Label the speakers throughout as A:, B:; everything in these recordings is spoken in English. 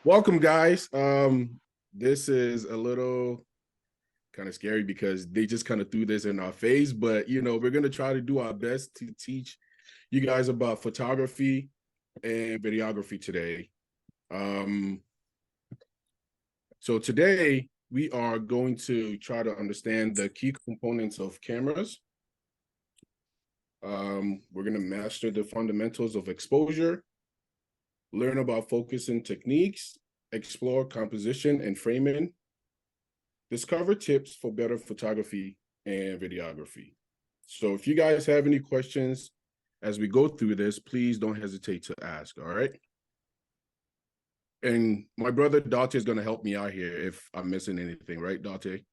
A: Welcome, guys. This is a little kind of scary because they just kind of threw this in our face, but we're gonna try to do our best to teach you guys about photography and videography today. So today we are going to try to understand the key components of cameras. We're gonna master the fundamentals of exposure, learn about focusing techniques, explore composition and framing, discover tips for better photography and videography. So if you guys have any questions as we go through this, please don't hesitate to ask, all right? And my brother Dautey is going to help me out here if I'm missing anything, right, Dautey?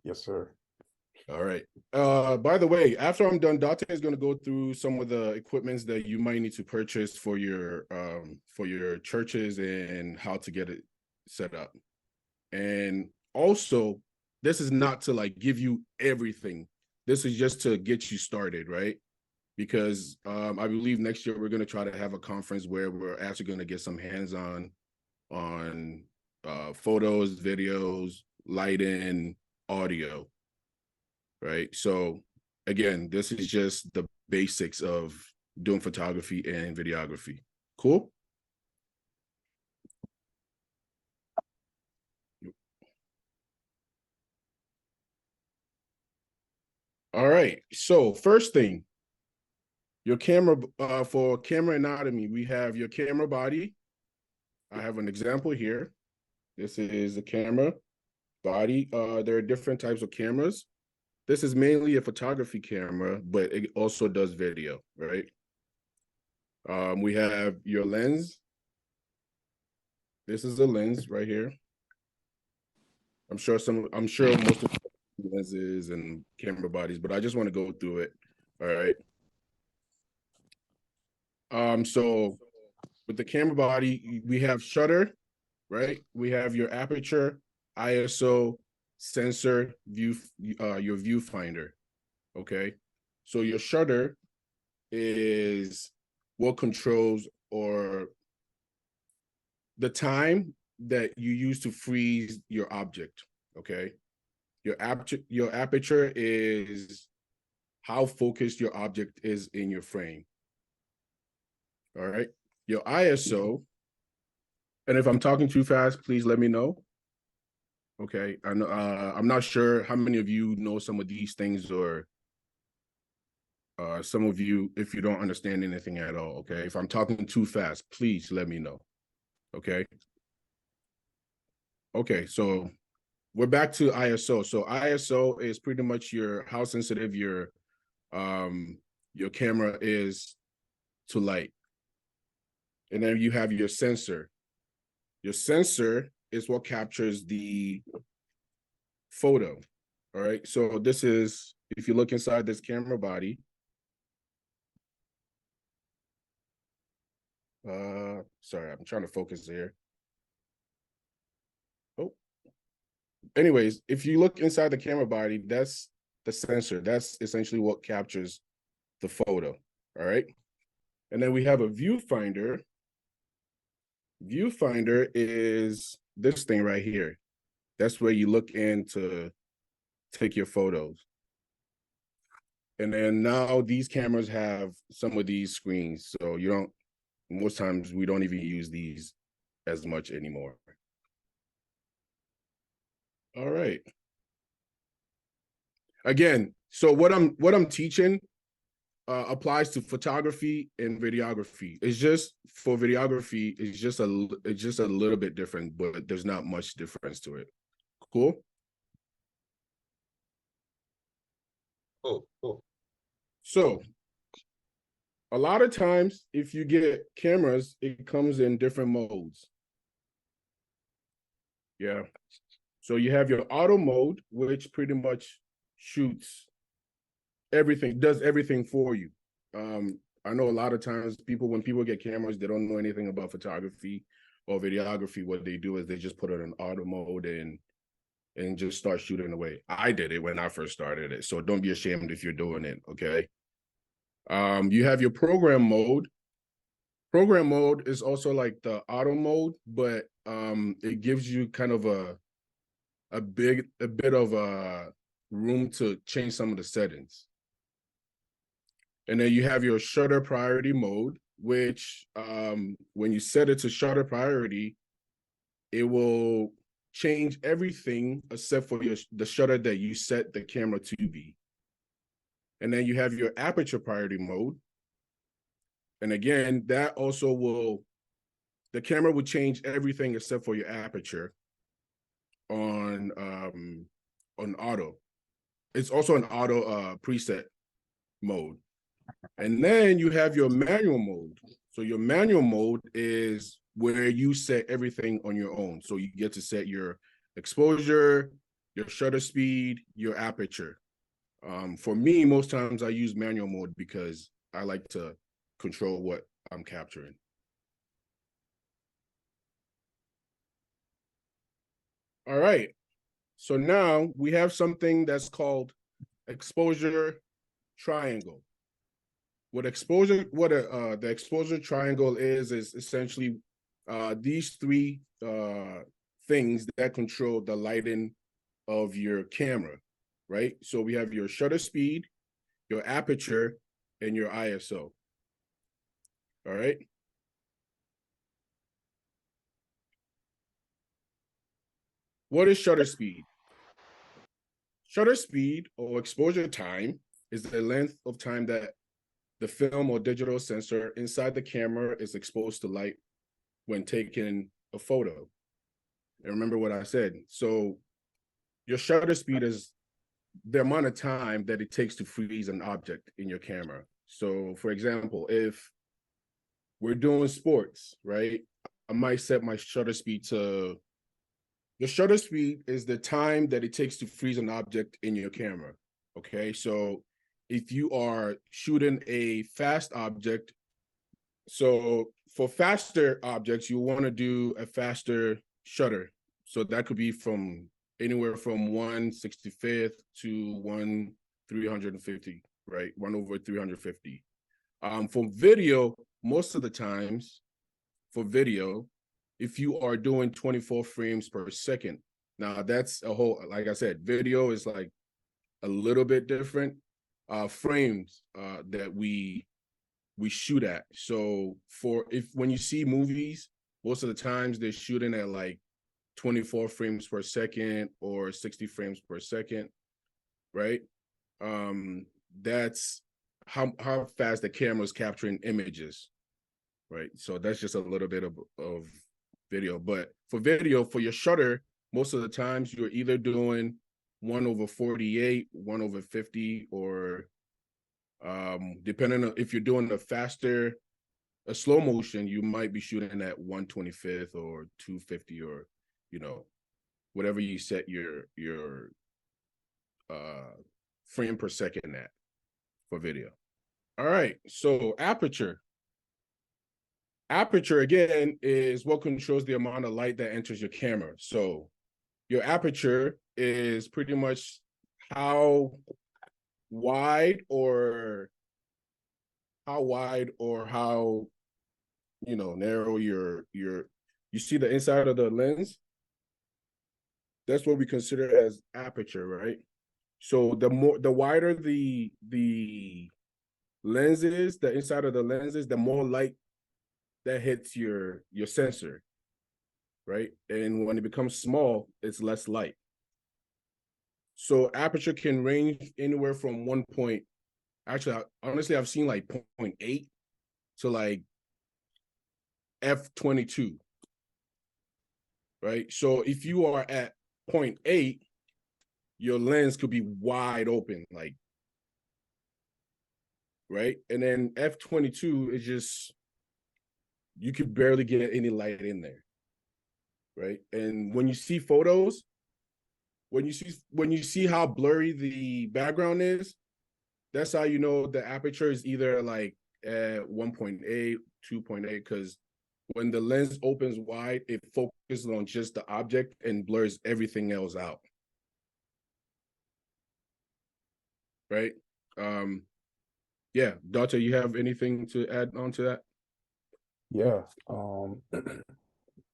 B: Yes, sir.
A: All right. By the way, after I'm done, Dautey is going to go through some of the equipments that you might need to purchase for your churches and how to get it set up. And also, this is not to like give you everything. This is just to get you started, right? Because I believe next year we're going to try to have a conference where we're actually going to get some hands-on on photos, videos, lighting, audio, right? So again, this is just the basics of doing photography and videography. Cool? All right. So first thing, your camera, for camera anatomy, we have your camera body. I have an example here. This is the camera body. There are different types of cameras. This is mainly a photography camera, but it also does video, right? We have your lens. This is the lens right here. I'm sure most of the lenses and camera bodies, but I just want to go through it. All right. So with the camera body, we have shutter, right? We have your aperture, ISO, sensor, your viewfinder. Okay. So your shutter is what controls or the time that you use to freeze your object. Okay. Your aperture is how focused your object is in your frame. All right. Your ISO, and if I'm talking too fast, please let me know. Okay. I know, I'm not sure how many of you know some of these things, or some of you, if you don't understand anything at all. Okay. If I'm talking too fast, please let me know. Okay. Okay. So we're back to ISO. So ISO is pretty much how sensitive your camera is to light. And then you have your sensor. Your sensor is what captures the photo. All right. So this is, if you look inside this camera body, sorry, I'm trying to focus here. Oh, anyways, if you look inside the camera body, that's the sensor. That's essentially what captures the photo. All right. And then we have a viewfinder. Viewfinder is this thing right here. That's where you look in to take your photos. And then now these cameras have some of these screens. So most times we don't even use these as much anymore. All right. Again, so what I'm teaching applies to photography and videography. It's just for videography, it's just a little bit different, but there's not much difference to it. Cool.
B: Cool.
A: So a lot of times, if you get cameras, it comes in different modes. Yeah. So you have your auto mode, which pretty much shoots everything, does everything for you. I know a lot of times when people get cameras, they don't know anything about photography or videography. What they do is they just put it in auto mode and just start shooting away. I did it when I first started it, so don't be ashamed if you're doing it, okay? You have your program mode. Program mode is also like the auto mode, but it gives you kind of a bit of a room to change some of the settings. And then you have your shutter priority mode, which when you set it to shutter priority, it will change everything except for the shutter that you set the camera to be. And then you have your aperture priority mode. And again, that also the camera will change everything except for your aperture on auto. It's also an auto preset mode. And then you have your manual mode. So your manual mode is where you set everything on your own. So you get to set your exposure, your shutter speed, your aperture. For me, most times I use manual mode because I like to control what I'm capturing. All right. So now we have something that's called exposure triangle. What the exposure triangle is essentially these three things that control the lighting of your camera, right? So we have your shutter speed, your aperture, and your ISO. All right. What is shutter speed? Shutter speed or exposure time is the length of time that the film or digital sensor inside the camera is exposed to light when taking a photo. And remember what I said. So your shutter speed is the amount of time that it takes to freeze an object in your camera. So for example, if we're doing sports, right? I might set my shutter speed to, the shutter speed is the time that it takes to freeze an object in your camera. Okay, so if you are shooting a fast object, so for faster objects, you want to do a faster shutter. So that could be from anywhere from 1/65th to 1/350, right? 1/350. For video, most of the times for video, if you are doing 24 frames per second, now that's a whole, like I said, video is like a little bit different frames that we shoot at. So when you see movies, most of the times they're shooting at like 24 frames per second or 60 frames per second, right? That's how fast the camera is capturing images, right? So that's just a little bit of video. But for video, for your shutter, most of the times you're either doing 1/48, 1/50, or depending on if you're doing a slow motion, you might be shooting at 1/25th or 250, or whatever you set your frame per second at for video. All right, so aperture. Aperture, again, is what controls the amount of light that enters your camera. So your aperture is pretty much how wide or how narrow you see the inside of the lens. That's what we consider as aperture, right? So the wider the lens is, the inside of the lens is, the more light that hits your sensor, right? And when it becomes small, it's less light. So aperture can range anywhere from actually, honestly, I've seen like 0.8 to like f/22, right? So if you are at 0.8, your lens could be wide open, like, right? And then f/22 is just, you could barely get any light in there, right? And when you see photos, when you see how blurry the background is, that's how you know the aperture is either like at 1.8, 2.8, because when the lens opens wide, it focuses on just the object and blurs everything else out, right? Yeah, Dautey, you have anything to add on to that?
B: Yeah.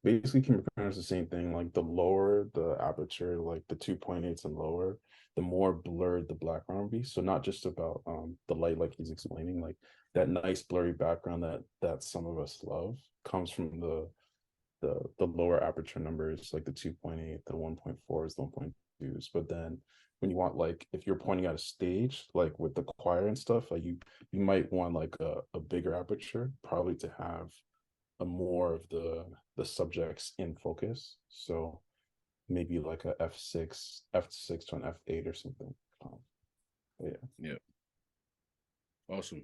B: Basically compares the same thing. Like the lower the aperture, like the 2.8s and lower, the more blurred the background will be. So not just about the light, like he's explaining, like that nice blurry background that some of us love comes from the lower aperture numbers, like the 2.8, the 1.4s, the 1.2s. But then when you want, like, if you're pointing at a stage, like with the choir and stuff, like you might want like a bigger aperture, probably to have a more of the subjects in focus. So maybe like a f6 to an f8 or something.
A: Yeah. Awesome.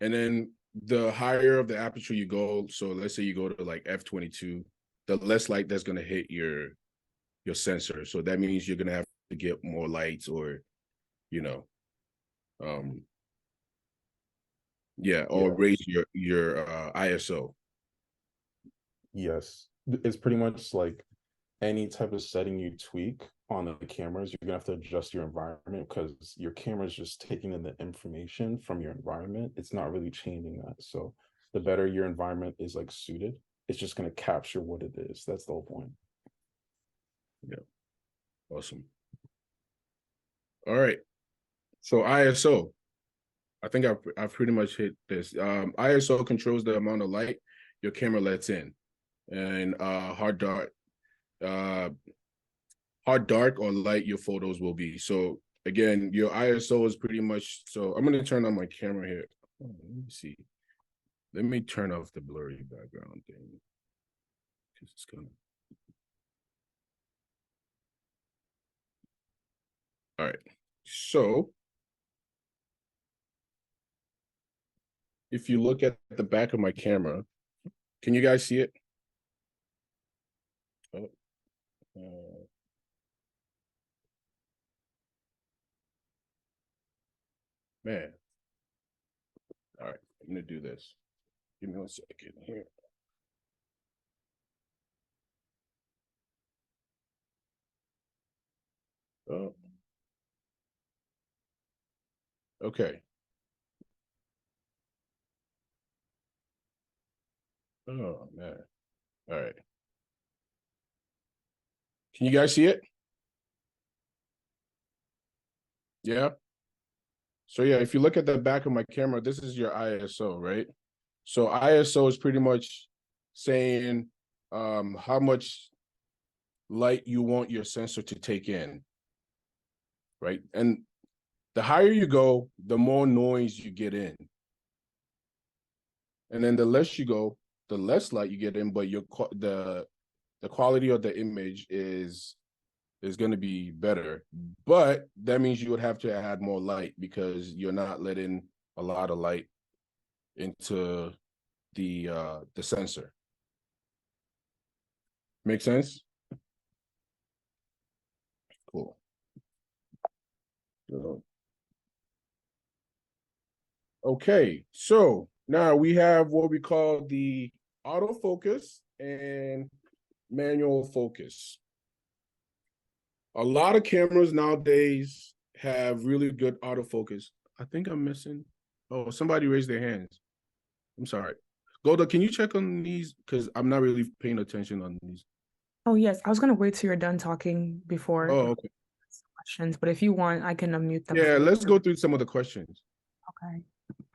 A: And then the higher of the aperture you go, so let's say you go to like f22, the less light that's going to hit your sensor. So that means you're going to have to get more lights, or you know, or raise your ISO.
B: Yes, it's pretty much like any type of setting you tweak on the cameras, you're gonna have to adjust your environment because your camera is just taking in the information from your environment. It's not really changing that. So the better your environment is like suited, it's just gonna capture what it is. That's the whole point.
A: Yeah. Awesome. All right. So ISO. I think I've pretty much hit this. ISO controls the amount of light your camera lets in, and hard dark or light your photos will be. So again, your ISO is pretty much. So I'm gonna turn on my camera here. Oh, let me see. Let me turn off the blurry background thing, because it's gonna. All right. So if you look at the back of my camera, can you guys see it? Oh, man. All right, I'm gonna do this. Give me 1 second here. Oh, okay. Oh man. All right. Can you guys see it? Yeah. So yeah, if you look at the back of my camera, this is your ISO, right? So ISO is pretty much saying how much light you want your sensor to take in, right? And the higher you go, the more noise you get in. And then the less you go, the less light you get in, but the quality of the image is going to be better. But that means you would have to add more light, because you're not letting a lot of light into the sensor. Make sense? Cool. Okay, so now we have what we call the autofocus and manual focus. A lot of cameras nowadays have really good autofocus. I think I'm missing. Oh, somebody raised their hands. I'm sorry. Golda, can you check on these? Because I'm not really paying attention on these.
C: Oh, yes. I was going to wait till you're done talking before
A: Oh, okay.
C: questions, but if you want, I can unmute them.
A: Yeah, let's go through some of the questions.
C: Okay.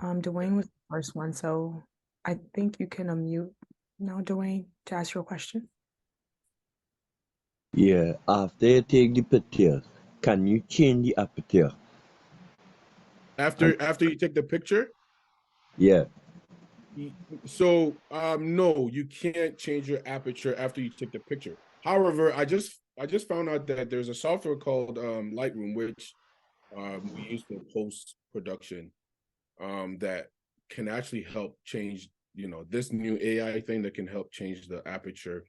C: Dwayne was the first one, so I think you can unmute now, Dwayne, to ask your question.
D: Yeah, after you take the picture, can you change the aperture?
A: After you take the picture?
D: Yeah.
A: So no, you can't change your aperture after you take the picture. However, I just found out that there's a software called Lightroom, which we use for post-production, that can actually help change, this new AI thing that can help change the aperture.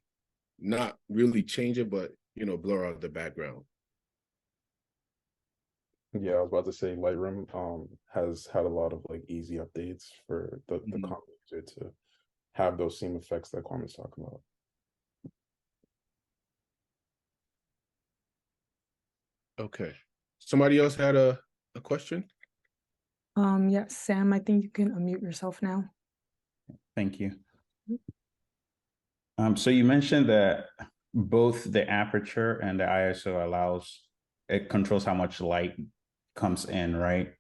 A: Not really change it, but blur out the background.
B: Yeah, I was about to say Lightroom has had a lot of like easy updates for the common user to have those same effects that Kwame's talking about.
A: Okay. Somebody else had a question?
C: Yeah, Sam, I think you can unmute yourself now.
E: Thank you. So you mentioned that both the aperture and the ISO it controls how much light comes in, right?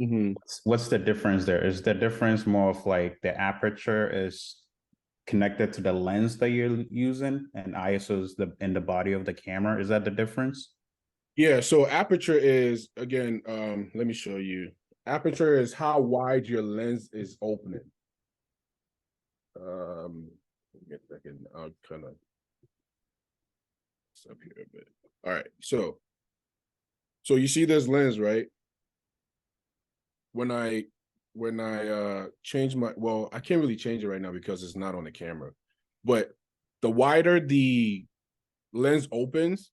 A: Mm-hmm.
E: What's the difference there? Is the difference more of like the aperture is connected to the lens that you're using and ISO is in the body of the camera? Is that the difference?
A: Yeah, so aperture is, again, let me show you. Aperture is how wide your lens is opening. Get back in, I'll kind of up here a bit. All right, so you see this lens, right? When I change my, well, I can't really change it right now because it's not on the camera, but the wider the lens opens,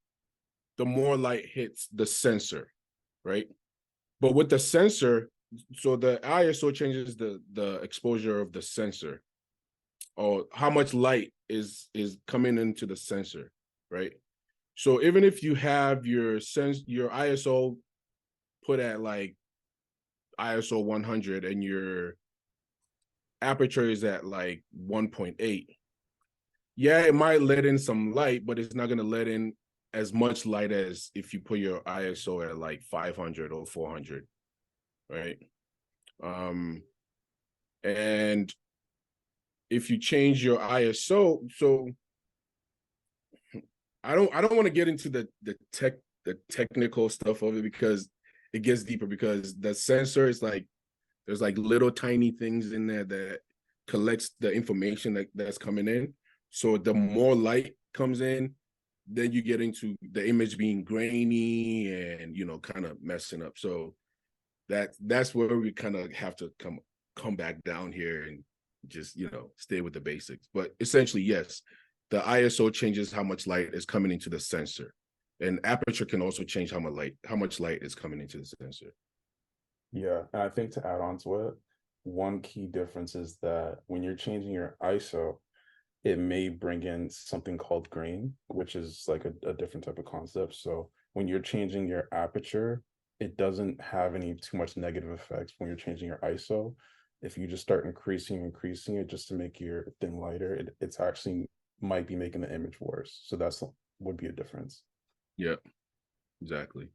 A: the more light hits the sensor, right? But with the sensor, so the ISO changes the exposure of the sensor, or how much light is coming into the sensor, right? So even if you have your ISO put at like ISO 100 and your aperture is at like 1.8, yeah, it might let in some light, but it's not going to let in as much light as if you put your ISO at like 500 or 400, right? And if you change your ISO, so I don't want to get into the technical stuff of it because it gets deeper, because the sensor is like, there's like little tiny things in there that collects the information that's coming in. So the more light comes in, then you get into the image being grainy and, you know, kind of messing up. So that's where we kind of have to come back down here and just, you know, stay with the basics. But essentially, yes, the ISO changes how much light is coming into the sensor, and aperture can also change how much light is coming into the sensor.
B: Yeah, and I think to add on to it, one key difference is that when you're changing your ISO, it may bring in something called grain, which is like a different type of concept. So when you're changing your aperture, it doesn't have any too much negative effects when you're changing your ISO. If you just start increasing it just to make your thing lighter, it's actually might be making the image worse. So that's would be a difference.
A: Yeah, exactly.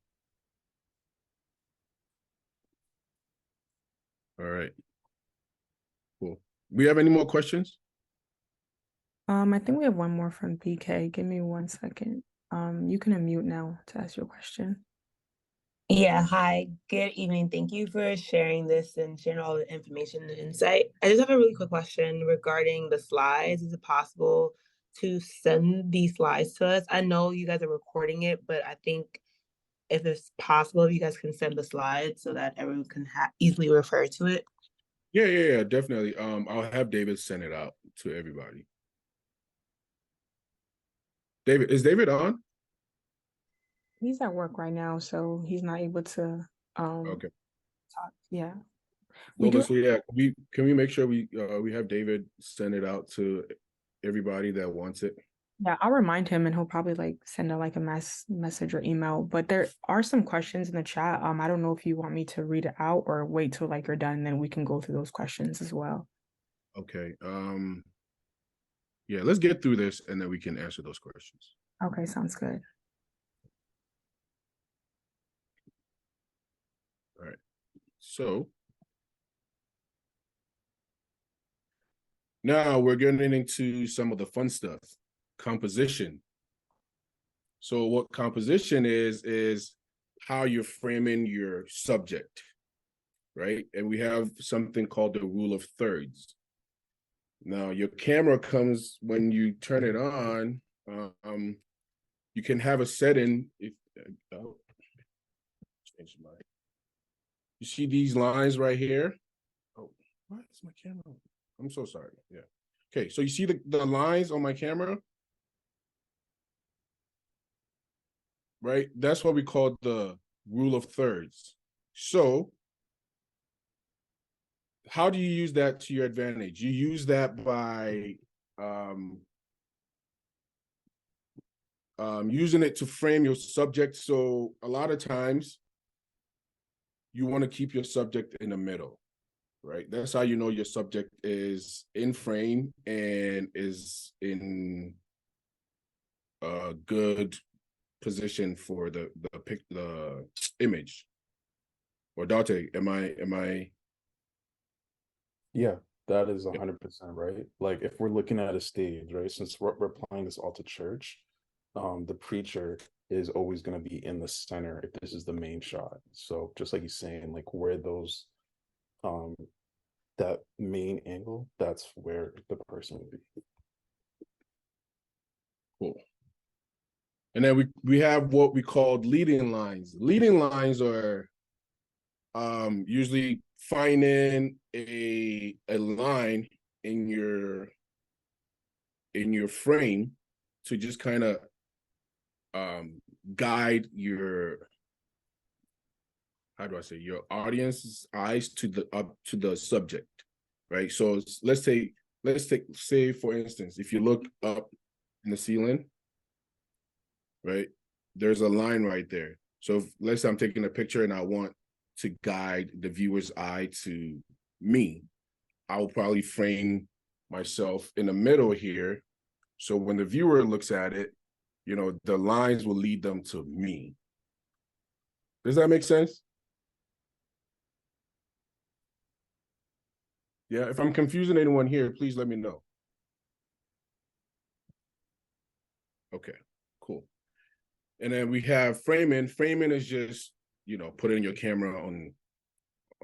A: All right, cool. We have any more questions?
C: I think we have one more from BK. Give me 1 second. You can unmute now to ask your question.
F: Yeah, hi, good evening. Thank you for sharing this and sharing all the information and insight. I just have a really quick question regarding the slides. Is it possible to send these slides to us? I know you guys are recording it, but I think if it's possible, if you guys can send the slides so that everyone can easily refer to it.
A: Yeah, definitely. I'll have David send it out to everybody. David, is David on?
C: He's at work right now, so he's not able to
A: Okay.
C: talk. Yeah.
A: Well, so yeah, can we make sure we have David send it out to everybody that wants it?
C: Yeah, I'll remind him and he'll probably like send a message or email. But there are some questions in the chat. I don't know if you want me to read it out or wait till like you're done, then we can go through those questions as well.
A: Okay. Yeah, let's get through this and then we can answer those questions.
C: Okay, sounds good.
A: All right. So now we're getting into some of the fun stuff. Composition. So what composition is how you're framing your subject, right? And we have something called the rule of thirds. Now your camera comes when you turn it on. You can have a setting. If change my. You see these lines right here? Oh, why is my camera? I'm so sorry. Yeah. Okay, so you see the lines on my camera? Right? That's what we call the rule of thirds. So how do you use that to your advantage? You use that by using it to frame your subject. So a lot of times you want to keep your subject in the middle, right? That's how you know your subject is in frame and is in a good position for the image. Or Dautey, am I?
B: Yeah, that is 100% right. Like if we're looking at a stage, right? Since we're applying this all to church, the preacher is always going to be in the center if this is the main shot. So just like he's saying, like where those that main angle, that's where the person would be.
A: Cool. And then we have what we call leading lines. Leading lines are usually finding a line in your frame to just kind of guide your, how do I say, your audience's eyes to the subject, right? So let's say for instance, if you look up in the ceiling, right, there's a line right there. So let's say I'm taking a picture and I want to guide the viewer's eye to me, I will probably frame myself in the middle here. So when the viewer looks at it, you know, the lines will lead them to me. Does that make sense? Yeah, if I'm confusing anyone here, please let me know. Okay, cool. And then we have framing. Framing is just, you know, putting your camera on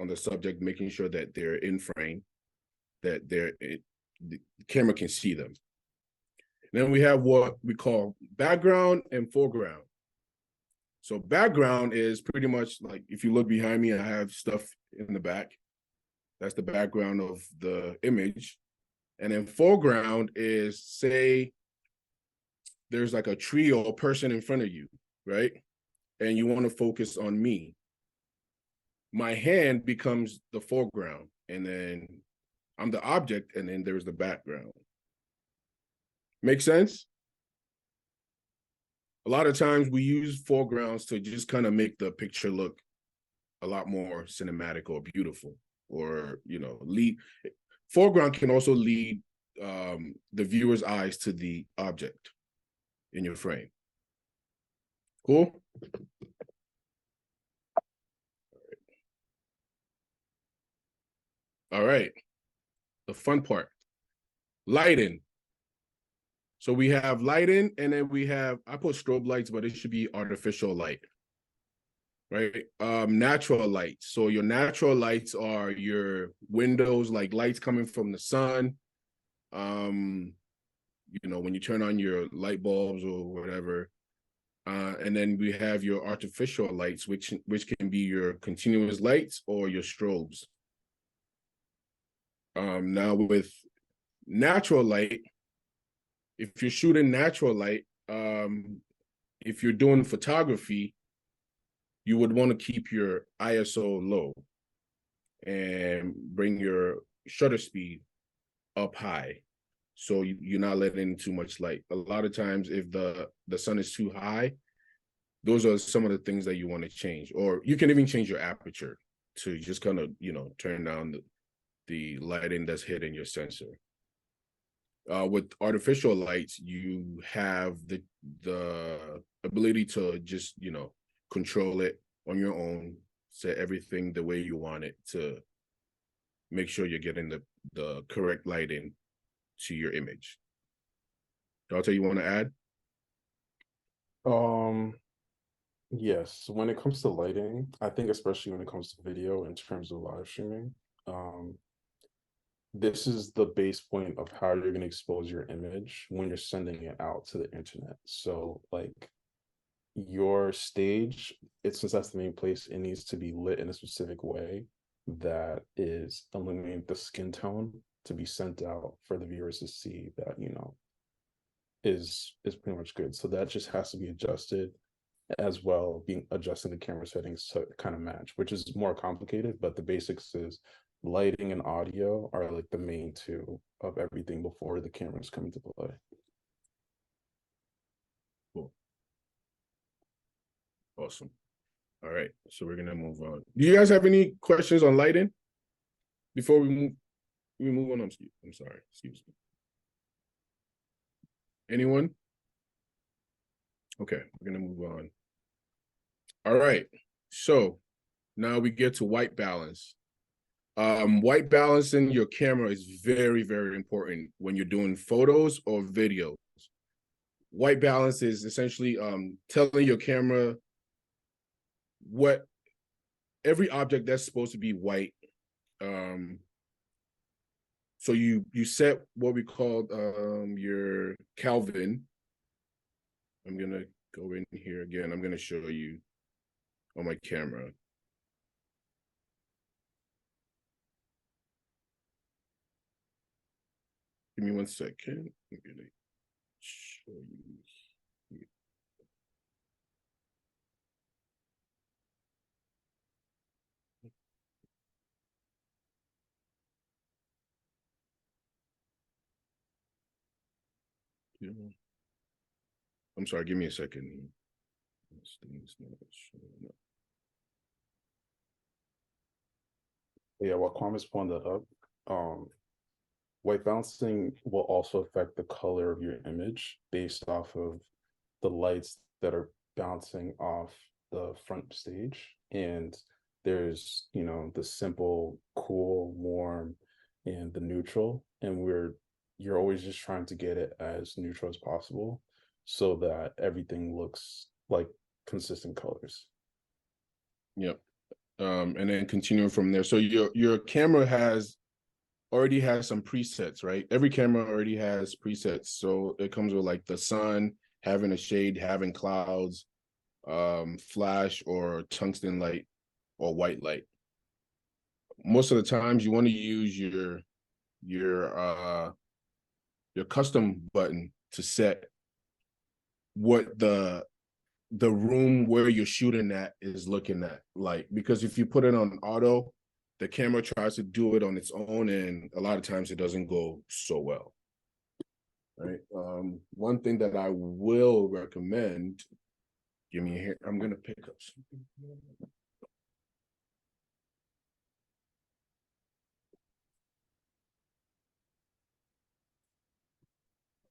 A: the subject, making sure that they're in frame, that the camera can see them. Then we have what we call background and foreground. So background is pretty much like, if you look behind me, I have stuff in the back. That's the background of the image. And then foreground is, say, there's like a tree or a person in front of you, right? And you want to focus on me. My hand becomes the foreground, and then I'm the object, and then there's the background. Make sense? A lot of times we use foregrounds to just kind of make the picture look a lot more cinematic or beautiful, or, you know, lead. Foreground can also lead the viewer's eyes to the object in your frame. Cool? All right. The fun part, lighting. So we have lighting, and then we have, I put strobe lights, but it should be artificial light, right? Natural lights. So your natural lights are your windows, like lights coming from the sun. You know, when you turn on your light bulbs or whatever. And then we have your artificial lights, which can be your continuous lights or your strobes. Now with natural light, if you're shooting natural light, if you're doing photography, you would want to keep your ISO low and bring your shutter speed up high, so you're not letting in too much light. A lot of times, if the sun is too high, those are some of the things that you want to change. Or you can even change your aperture to just kind of, you know, turn down the lighting that's hitting your sensor. With artificial lights, you have the ability to just, you know, control it on your own, set everything the way you want it, to make sure you're getting the correct lighting to your image. Dautey, you want to add?
B: Yes, when it comes to lighting, I think especially when it comes to video in terms of live streaming, this is the base point of how you're going to expose your image when you're sending it out to the internet. So like your stage, since that's the main place, it needs to be lit in a specific way that is illuminating the skin tone to be sent out for the viewers to see, that, you know, is pretty much good. So that just has to be adjusted, as well, being adjusting the camera settings to kind of match, which is more complicated, but the basics is lighting and audio are like the main two of everything before the cameras come into play.
A: Cool. Awesome. All right, so we're gonna move on. Do you guys have any questions on lighting? before we move on, I'm sorry, excuse me. Anyone? Okay, we're gonna move on. All right, so now we get to white balance. White balance in your camera is very, very important when you're doing photos or videos. White balance is essentially telling your camera what every object that's supposed to be white. So you set what we call your Kelvin. I'm gonna go in here again. I'm gonna show you on my camera. Give me 1 second. I'm gonna show you. I'm sorry, give me a second. This thing's not showing up.
B: Yeah, while Kwame's pulling that up, white balancing will also affect the color of your image based off of the lights that are bouncing off the front stage. And there's, you know, the simple, cool, warm, and the neutral. And you're always just trying to get it as neutral as possible so that everything looks like consistent colors.
A: Yep. And then continuing from there. So your camera already has some presets, right? Every camera already has presets. So it comes with like the sun, having a shade, having clouds, flash or tungsten light or white light. Most of the times you want to use your custom button to set what the room where you're shooting at is looking at like, because if you put it on auto, the camera tries to do it on its own, and a lot of times it doesn't go so well. Right. One thing that I will recommend, give me a here. I'm gonna pick up something.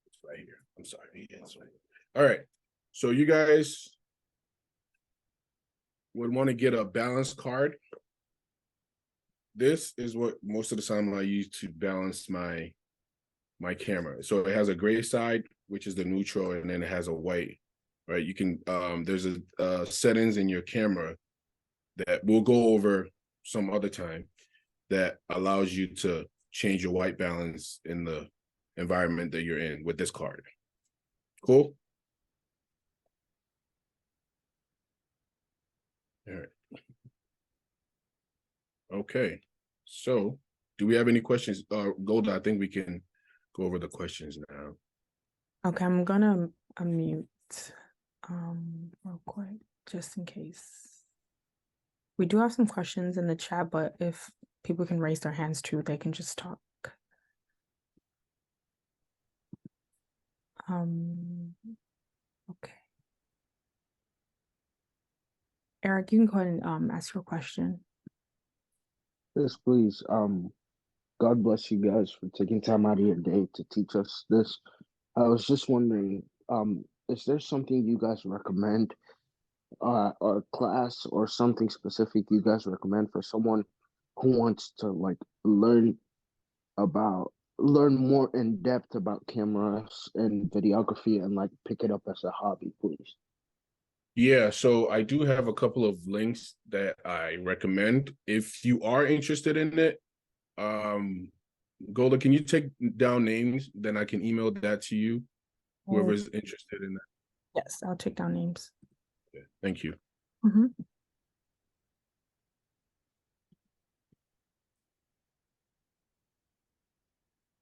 A: It's right here. I'm sorry. Yeah, it's right. All right. So you guys would want to get a balance card. This is what most of the time I use to balance my camera. So it has a gray side, which is the neutral, and then it has a white, right? You can, there's a settings in your camera that we'll go over some other time that allows you to change your white balance in the environment that you're in with this card. Cool? All right. Okay. So do we have any questions? Golda, I think we can go over the questions now.
C: Okay, I'm gonna unmute real quick, just in case. We do have some questions in the chat, but if people can raise their hands too, they can just talk. Okay. Eric, you can go ahead and ask your question.
G: Yes, please. God bless you guys for taking time out of your day to teach us this. I was just wondering, is there something you guys recommend, or class or something specific you guys recommend for someone who wants to like learn more in depth about cameras and videography and like pick it up as a hobby, please?
A: Yeah, so I do have a couple of links that I recommend. If you are interested in it, Golda, can you take down names? Then I can email that to you, whoever's interested in that.
C: Yes, I'll take down names.
A: Okay, thank you.
C: Mm-hmm.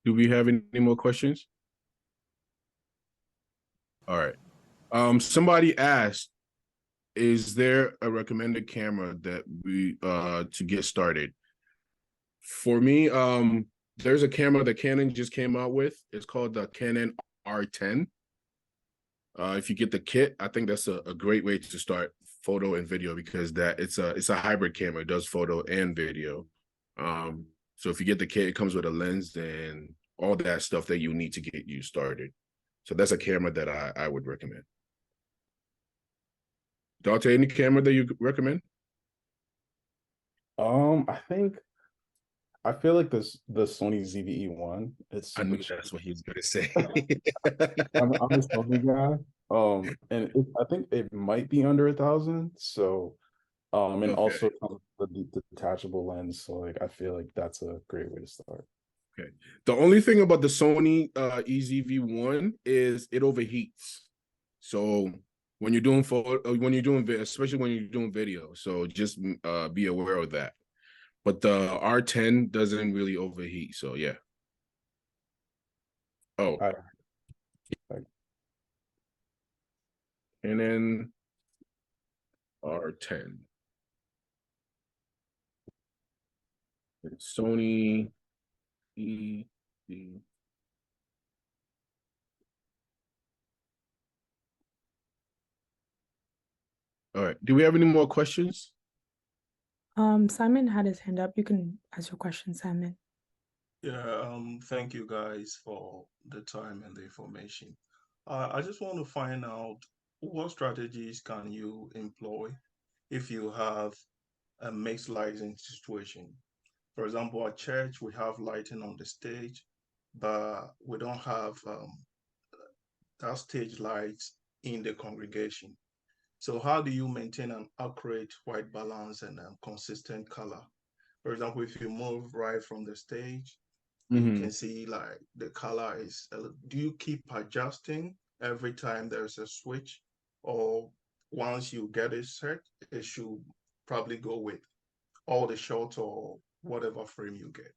A: Do we have any more questions? All right. Somebody asked, is there a recommended camera that we to get started? For me, there's a camera that Canon just came out with. It's called the Canon R10. If you get the kit, I think that's a great way to start photo and video, because it's a hybrid camera. It does photo and video. So if you get the kit, it comes with a lens and all that stuff that you need to get you started. So that's a camera that I would recommend. Dautey, any camera that you recommend?
B: I feel like the Sony ZV-E1. It's
A: I
B: super
A: knew that's what he was gonna say.
B: I'm a Sony guy. And I think it might be under 1,000. So, and
A: Okay.
B: also the detachable lens. So like, I feel like that's a great way to start.
A: Okay. The only thing about the Sony EZV-1 is it overheats. So when you're doing especially when you're doing video, so just be aware of that. But the R10 doesn't really overheat. So yeah. Oh. And then R10. And Sony EV. All right. Do we have any more questions?
C: Simon had his hand up. You can ask your question, Simon.
H: Yeah, thank you guys for the time and the information. I just want to find out what strategies can you employ if you have a mixed lighting situation. For example, at church, we have lighting on the stage, but we don't have that stage lights in the congregation. So how do you maintain an accurate white balance and consistent color? For example, if you move right from the stage, you can see like the color is, do you keep adjusting every time there's a switch, or once you get it set, it should probably go with all the shots or whatever frame you get?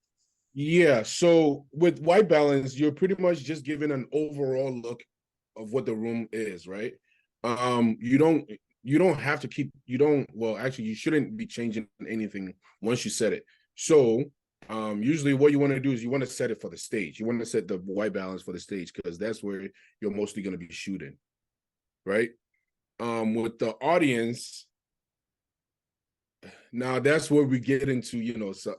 A: Yeah, so with white balance, you're pretty much just giving an overall look of what the room is, right? You don't have to keep, well, actually, you shouldn't be changing anything once you set it. So usually what you want to do is you want to set it for the stage. You want to set the white balance for the stage because that's where you're mostly going to be shooting, right? With the audience, now that's where we get into, so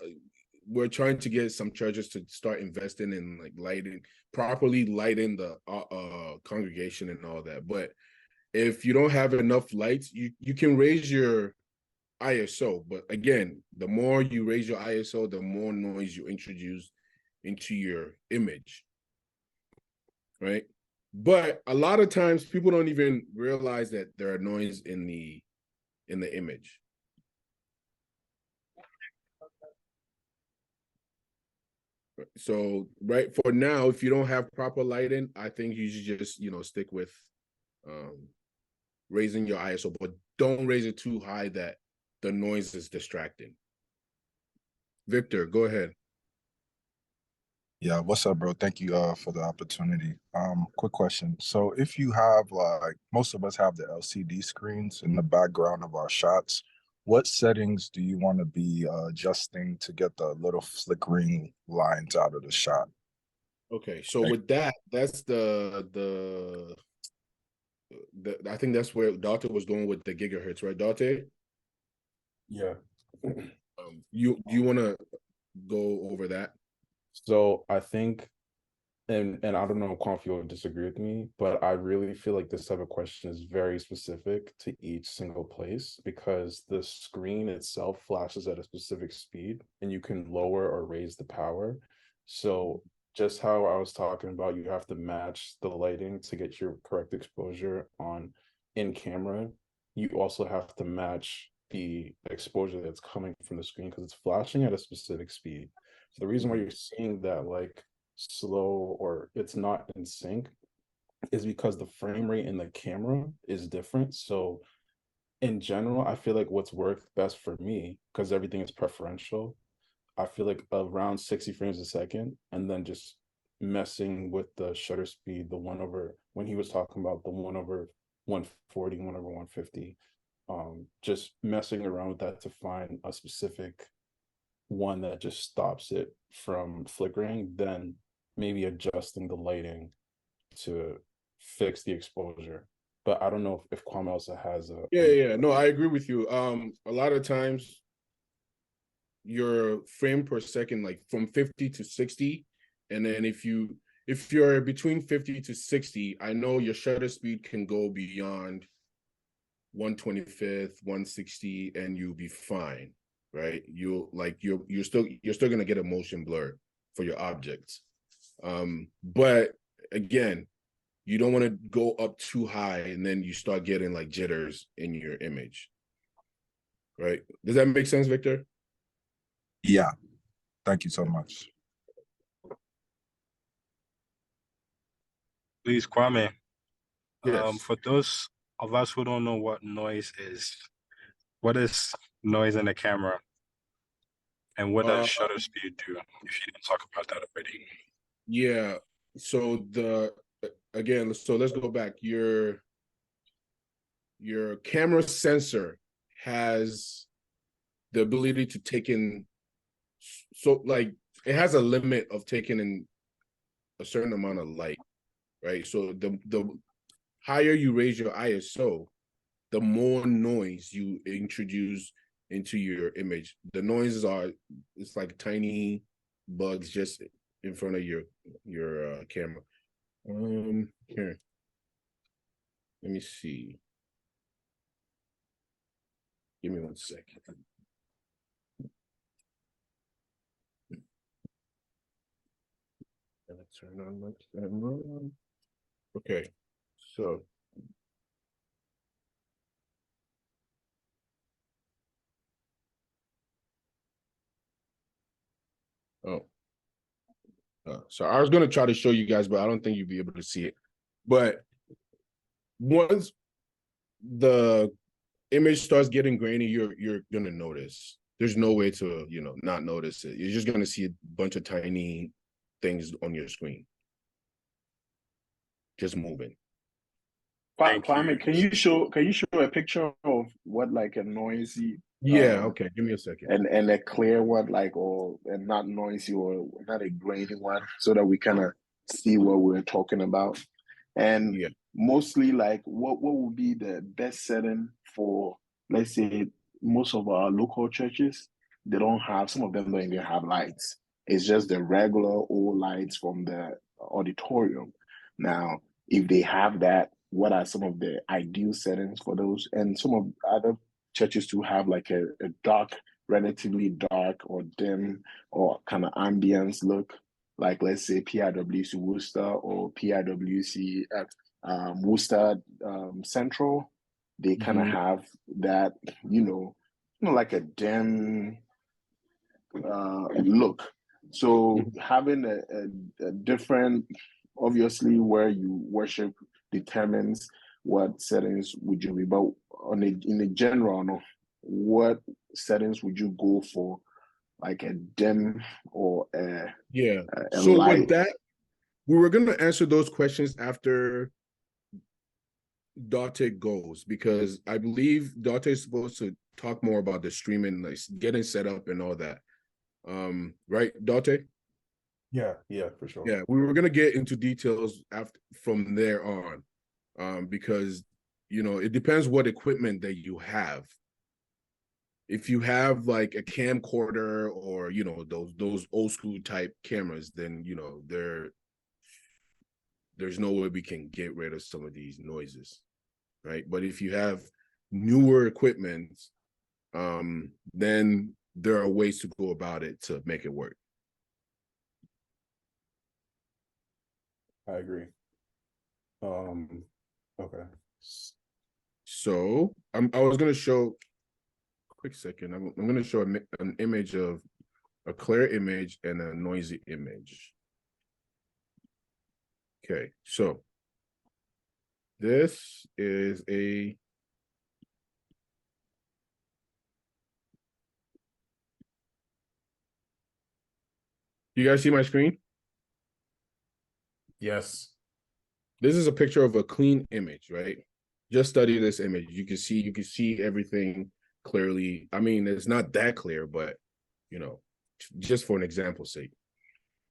A: we're trying to get some churches to start investing in like properly lighting the congregation and all that. But if you don't have enough lights, you can raise your ISO. But again, the more you raise your ISO, the more noise you introduce into your image, right? But a lot of times people don't even realize that there are noise in the image. So right for now, if you don't have proper lighting, I think you should just stick with raising your ISO, but don't raise it too high that the noise is distracting. Victor, go ahead.
I: Yeah, what's up, bro? Thank you for the opportunity. Quick question. So if you have, like, most of us have the LCD screens in the background of our shots, what settings do you want to be adjusting to get the little flickering lines out of the shot?
A: Okay, so with that, that's the I think that's where Dautey was going with the gigahertz, right, Dautey?
B: Yeah.
A: You want to go over that?
B: So I think, and I don't know if Kwame will disagree with me, but I really feel like this type of question is very specific to each single place because the screen itself flashes at a specific speed and you can lower or raise the power. So just how I was talking about, you have to match the lighting to get your correct exposure in camera. You also have to match the exposure that's coming from the screen because it's flashing at a specific speed. So the reason why you're seeing that like slow or it's not in sync is because the frame rate in the camera is different. So in general, I feel like what's worked best for me, because everything is preferential, I feel like around 60 frames a second, and then just messing with the shutter speed, the 1/, when he was talking about the 1/140, 1/150, just messing around with that to find a specific one that just stops it from flickering, then maybe adjusting the lighting to fix the exposure. But I don't know if Kwame also has a
A: yeah. No, I agree with you. A lot of times your frame per second, like from 50 to 60. And then if you're between 50 to 60, I know your shutter speed can go beyond 125th, 160, and you'll be fine, right? You're still gonna get a motion blur for your objects. But again, you don't want to go up too high and then you start getting like jitters in your image. Right? Does that make sense, Victor?
I: Yeah. Thank you so much.
J: Please, Kwame.
A: Yes.
J: For those of us who don't know what noise is, what is noise in the camera? And what does shutter speed do, if you didn't talk about that already?
A: Yeah. So let's go back. Your camera sensor has the ability to take in, so like it has a limit of taking in a certain amount of light, right? So the higher you raise your ISO, the more noise you introduce into your image. The noises it's like tiny bugs just in front of your camera. Here, let me see. Give me 1 second. And I turn on my camera. Okay, so so I was gonna try to show you guys, but I don't think you'll be able to see it. But once the image starts getting grainy, you're gonna notice. There's no way to not notice it. You're just gonna see a bunch of tiny things on your screen just moving.
B: Kwame, can you show a picture of what like a noisy
A: okay, give me a second.
B: and a clear one, like, or and not noisy or not a grainy one, so that we kind of see what we're talking about? And mostly, like, what would be the best setting for, let's say, most of our local churches? They don't have, some of them don't even have lights. It's just the regular old lights from the auditorium. Now, if they have that, what are some of the ideal settings for those? And some of other churches to have like a dark, relatively dark or dim or kind of ambience look, like let's say PIWC Worcester or PIWC Worcester Central. They kind of have that, like a dim look. So having a different, obviously where you worship determines what settings would you be, but in the general, what settings would you go for, like a dim or a
A: so
B: light?
A: With that, we were going to answer those questions after Dautey goes, because I believe Dautey is supposed to talk more about the streaming, like getting set up and all that. Right, Dautey?
B: Yeah, for sure.
A: Yeah, we were gonna get into details from there on, because it depends what equipment that you have. If you have like a camcorder or those old school type cameras, then there's no way we can get rid of some of these noises, right? But if you have newer equipment, then there are ways to go about it to make it work.
B: I agree. Okay.
A: So I was gonna show. Quick second. I'm gonna show an image of a clear image and a noisy image. Okay, so this is a. You guys see my screen?
B: Yes.
A: This is a picture of a clean image, right? Just study this image. You can see everything clearly. I mean, it's not that clear, but just for an example's sake.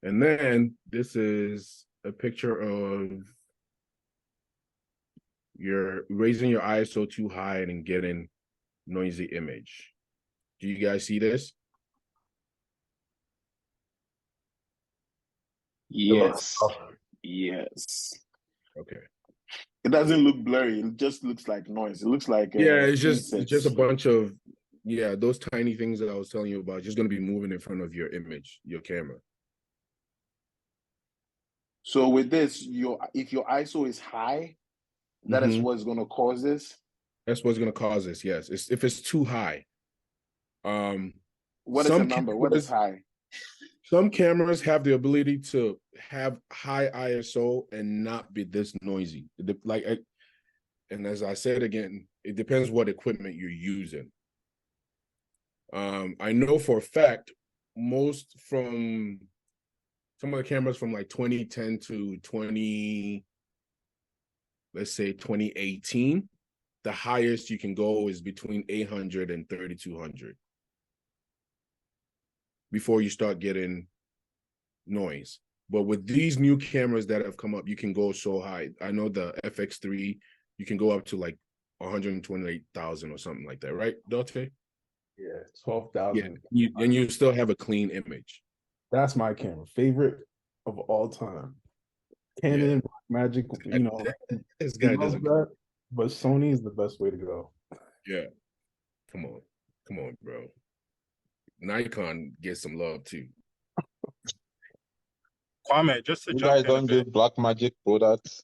A: And then this is a picture of you're raising your ISO too high and getting noisy image. Do you guys see this?
K: Yes. Yes.
A: Okay.
K: It doesn't look blurry. It just looks like noise. It looks like
A: Yeah, it's just
K: insects.
A: a bunch of those tiny things that I was telling you about, just going to be moving in front of your image, your camera.
K: So with this, if your ISO is high, that is what's going to cause this.
A: That's what's going to cause this. Yes, if it's too high.
K: What is the number? What is high?
A: Some cameras have the ability to have high ISO and not be this noisy. And as I said again, it depends what equipment you're using. I know for a fact, some of the cameras from like 2010 to 2018, the highest you can go is between 800 and 3200 before you start getting noise. But with these new cameras that have come up, you can go so high. I know the FX3, you can go up to like 128,000 or something like that, right, Dautey?
B: Yeah, 12,000.
A: Yeah, and you still have a clean image.
B: That's my camera, favorite of all time. Canon, Blackmagic,
A: this guy doesn't.
B: That, but Sony is the best way to go.
A: Yeah, come on, bro. Nikon gets some love too.
J: Kwame, just to
I: You
J: jump
I: guys
J: in
I: don't do Blackmagic products?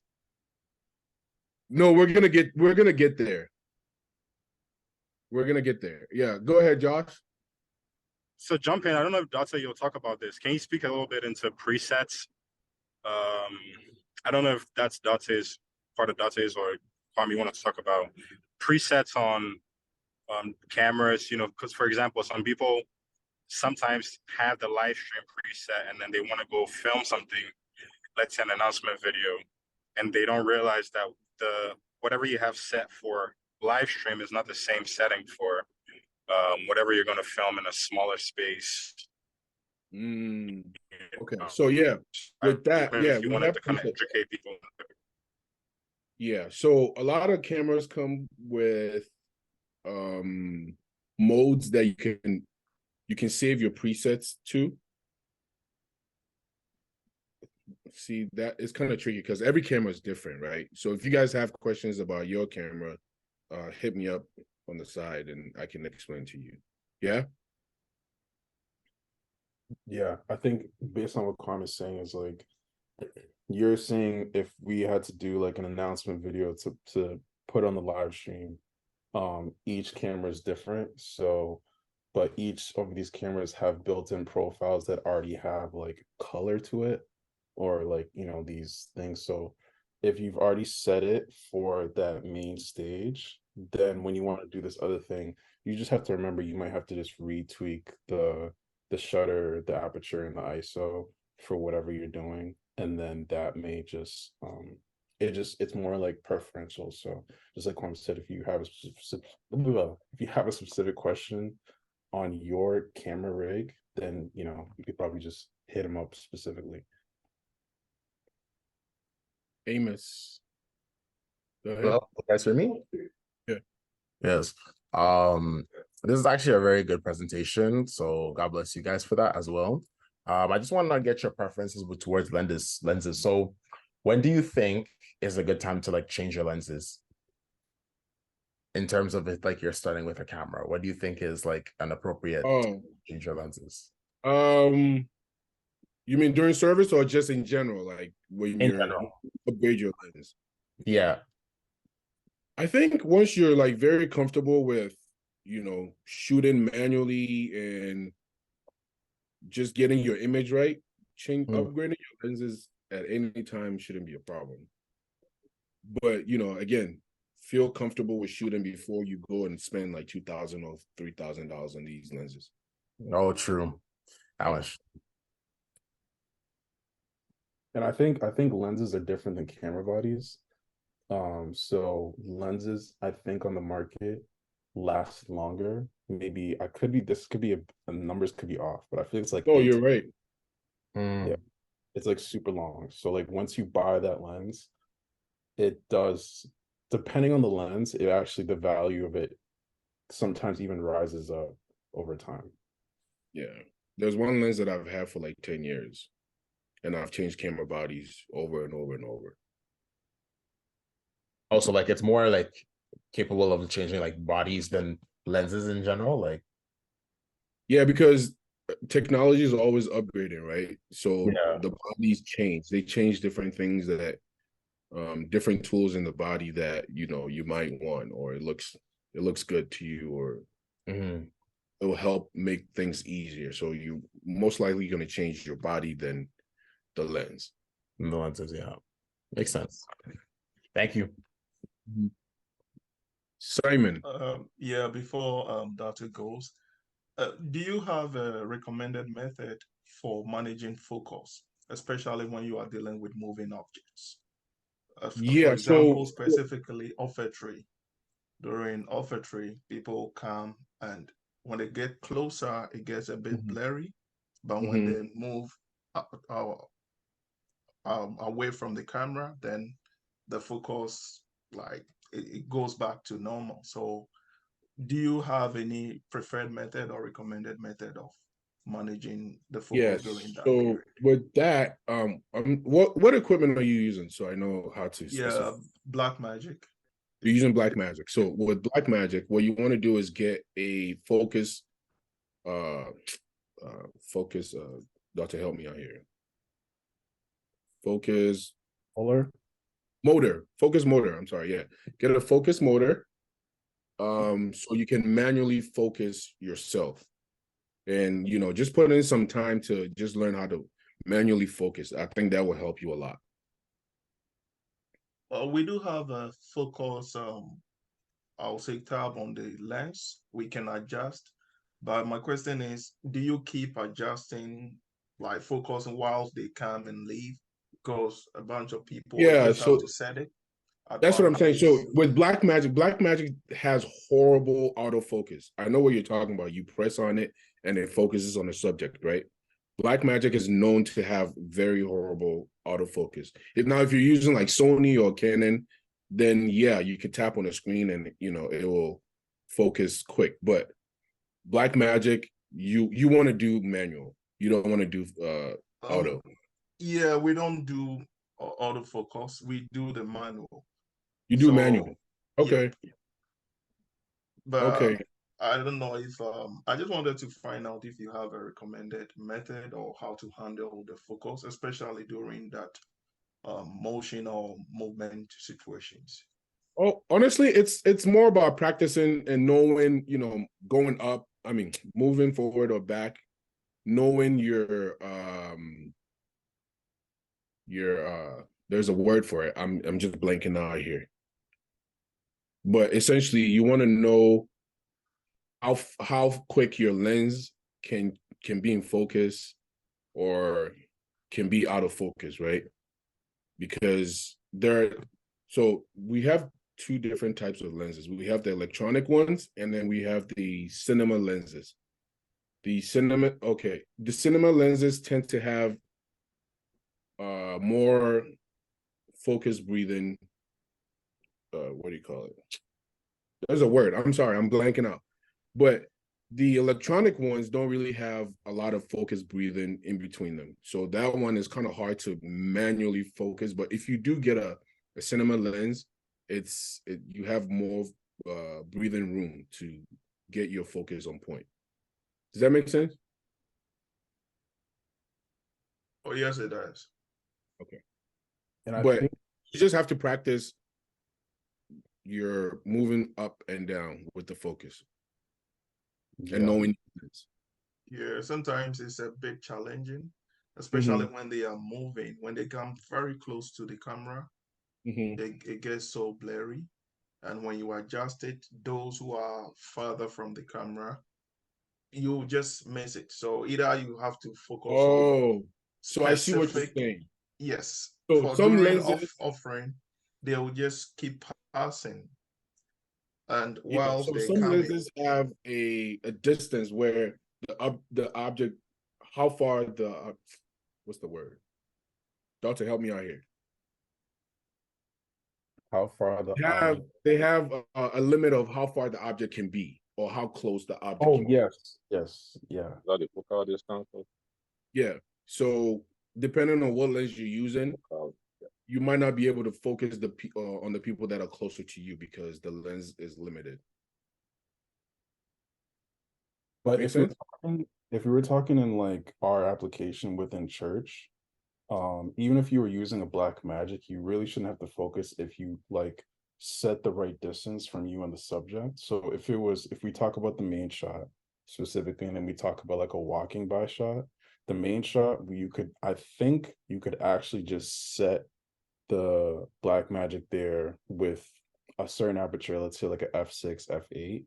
A: No, we're gonna get there. We're gonna get there. Yeah, go ahead, Josh.
J: So jump in. I don't know if Dautey, you'll talk about this. Can you speak a little bit into presets? I don't know if that's Dautey's part of Dautey's or Kwame, you want to talk about presets on cameras, because for example, some people sometimes have the live stream preset and then they want to go film something, let's say an announcement video, and they don't realize that whatever you have set for live stream is not the same setting for whatever you're going to film in a smaller space.
A: Okay, so yeah, with that,
J: you wanted to kind of educate people.
A: Yeah, so a lot of cameras come with modes that you can save your presets to. See, that is kind of tricky because every camera is different, right? So if you guys have questions about your camera, hit me up on the side and I can explain to you. Yeah?
B: Yeah, I think based on what Kwame is saying is like, you're saying if we had to do like an announcement video to put on the live stream, each camera is different. So, but each of these cameras have built-in profiles that already have like color to it, or like, these things. So if you've already set it for that main stage, then when you want to do this other thing, you just have to remember you might have to just retweak the shutter, the aperture, and the ISO for whatever you're doing. And then that may just it's more like preferential. So just like Kwame said, if you have a specific question on your camera rig, then you could probably just hit him up specifically.
A: Amos. Go ahead.
L: Well, you guys hear me?
A: Yeah.
L: Yes. This is actually a very good presentation, so God bless you guys for that as well. I just want to get your preferences towards lenses. So when do you think is a good time to like change your lenses? In terms of if like you're starting with a camera, what do you think is like an appropriate change your lenses?
A: You mean during service or just in general, like when you're upgrade your lens?
L: Yeah.
A: I think once you're like very comfortable with, shooting manually and just getting your image right, upgrading your lenses at any time shouldn't be a problem. But, again, feel comfortable with shooting before you go and spend like $2,000 or $3,000 on these lenses.
L: Oh, true. How much?
B: And I think lenses are different than camera bodies. So lenses, I think on the market last longer. Maybe this could be numbers could be off, but I feel it's like
A: you're right.
B: Yeah, it's like super long. So like once you buy that lens, it does, depending on the lens, the value of it sometimes even rises up over time.
A: Yeah, there's one lens that I've had for like 10 years. and I've changed camera bodies over and over and over.
L: Also, like it's more like capable of changing like bodies than lenses in general. Like,
A: yeah, because technology is always upgrading, right? So
L: yeah,
A: the bodies change. They change different things that different tools in the body that you might want, or it looks good to you, or it will help make things easier. So you most likely going to change your body than the lens.
L: the lenses, yeah, makes sense. Thank you.
A: Simon.
H: Yeah, before Dautey goes, do you have a recommended method for managing focus, especially when you are dealing with moving objects?
A: Yeah,
H: for example, specifically offertory. During offertory, people come, and when they get closer, it gets a bit blurry. But when they move away from the camera, then the focus, like it goes back to normal. So do you have any preferred method or recommended method of managing the focus during that period?
A: With that, what equipment are you using, so I know how to
H: Yeah, Blackmagic.
A: You're using Blackmagic. So with Blackmagic, what you want to do is get a focus Dautey, help me out here. Focus motor. I'm sorry. Yeah. Get a focus motor. So you can manually focus yourself. And just put in some time to just learn how to manually focus. I think that will help you a lot.
H: We do have a focus, I'll say tab on the lens. We can adjust. But my question is, do you keep adjusting, like focusing whilst they come and leave? Because a bunch of people just have to set it.
A: That's what I'm saying. So with Blackmagic has horrible autofocus. I know what you're talking about. You press on it and it focuses on the subject, right? Blackmagic is known to have very horrible autofocus. Now, if you're using like Sony or Canon, then yeah, you could tap on the screen and it will focus quick. But Blackmagic, you want to do manual. You don't want to do auto.
H: Yeah, we don't do autofocus. We do the manual.
A: You do manual. Okay.
H: Yeah. But I don't know if I just wanted to find out if you have a recommended method or how to handle the focus, especially during that motion or movement situations.
A: Oh, honestly, it's more about practicing and knowing, going up, moving forward or back, knowing your there's a word for it. I'm just blanking out here. But essentially you want to know how quick your lens can be in focus or can be out of focus, right? Because so we have two different types of lenses. We have the electronic ones, and then we have the cinema lenses. The cinema lenses tend to have more focus breathing. What do you call it? There's a word. I'm sorry, I'm blanking out. But the electronic ones don't really have a lot of focus breathing in between them. So that one is kind of hard to manually focus. But if you do get a cinema lens, you have more breathing room to get your focus on point. Does that make sense?
H: Oh, yes, it does.
A: Okay. But you just have to practice your moving up and down with the focus. And knowing.
H: Yeah, sometimes it's a bit challenging, especially when they are moving. When they come very close to the camera, it gets so blurry. And when you adjust it, those who are farther from the camera, you just miss it. So either you have to focus on
A: so I see what you're saying.
H: Yes.
A: So
H: for
A: some
H: during
A: lenses
H: offering, they will just keep passing. And while
A: so
H: they
A: some
H: come
A: lenses have a distance where the object, how far the what's the word? Dautey, help me out here.
B: How far
A: they have a limit of how far the object can be or how close the object can be.
B: Yes, yeah.
A: Yeah. So depending on what lens you're using, you might not be able to focus on the people that are closer to you because the lens is limited.
B: But if we were talking in like our application within church, even if you were using a Blackmagic, you really shouldn't have to focus if you like set the right distance from you and the subject. So if we talk about the main shot specifically, and then we talk about like a walking by shot, the main shot, I think you could actually just set the Blackmagic there with a certain aperture, let's say like a f6, f8.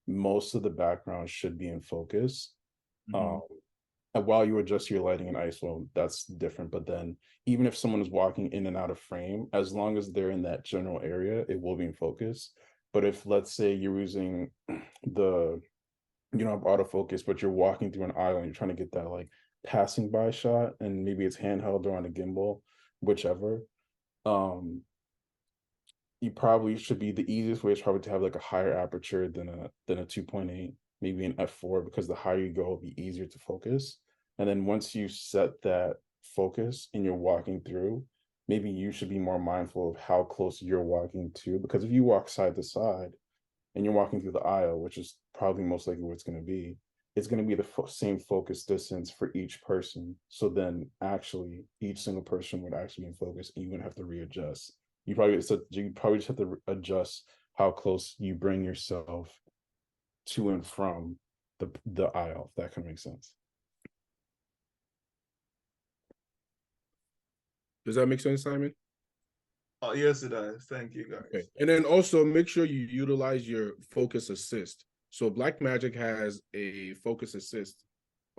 B: Most of the background should be in focus. And while you adjust your lighting and ISO, that's different. But then even if someone is walking in and out of frame, as long as they're in that general area, it will be in focus. But if, let's say, you're using you don't have autofocus, but you're walking through an aisle and you're trying to get that like passing by shot, and maybe it's handheld or on a gimbal, whichever, you probably should be, the easiest way is probably to have like a higher aperture than a 2.8, maybe an f4, because the higher you go, it'll be easier to focus. And then once you set that focus and you're walking through, maybe you should be more mindful of how close you're walking to, because if you walk side to side and you're walking through the aisle, which is probably most likely what it's going to be, it's going to be the same focus distance for each person. So then actually each single person would actually be in focus, and you wouldn't have to readjust. You probably just have to adjust how close you bring yourself to and from the aisle, if that can make sense.
A: Does that make sense, Simon?
H: Oh, yes, it does. Thank you, guys.
A: Okay. And then also make sure you utilize your focus assist. So Blackmagic has a focus assist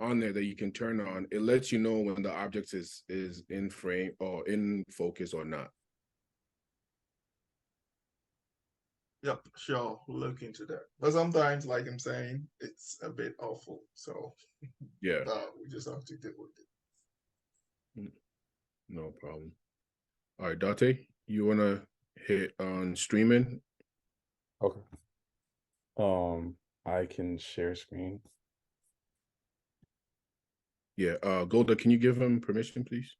A: on there that you can turn on. It lets you know when the object is in frame or in focus or not.
H: Yep, sure. We'll look into that. But sometimes, like I'm saying, it's a bit awful. So
A: yeah,
H: we just have to deal with it.
A: No problem. All right, Dautey, you wanna hit on streaming?
B: Okay. I can share screen.
A: Yeah, Golda, can you give him permission, please?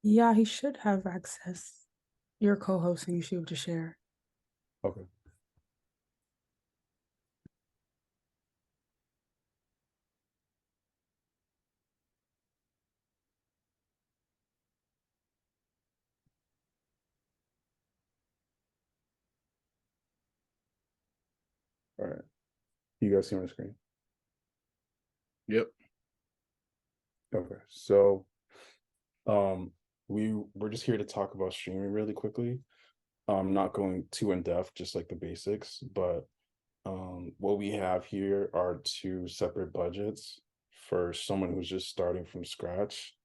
C: Yeah, he should have access. You're co-host, so you should be able to share.
B: Okay. All right. You guys see my screen?
A: Yep.
B: Okay. So we're just here to talk about streaming really quickly. Not going too in depth, just like the basics, but what we have here are two separate budgets for someone who's just starting from scratch.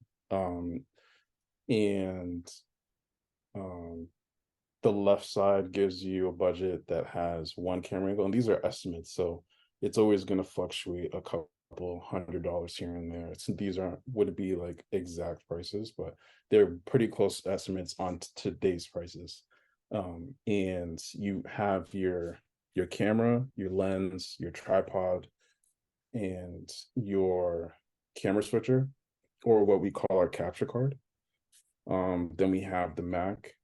B: The left side gives you a budget that has one camera angle, and these are estimates, so it's always going to fluctuate a couple $100 here and there. These wouldn't be like exact prices, but they're pretty close estimates on today's prices. And you have your camera, your lens, your tripod, and your camera switcher, or what we call our capture card. Then we have the Mac,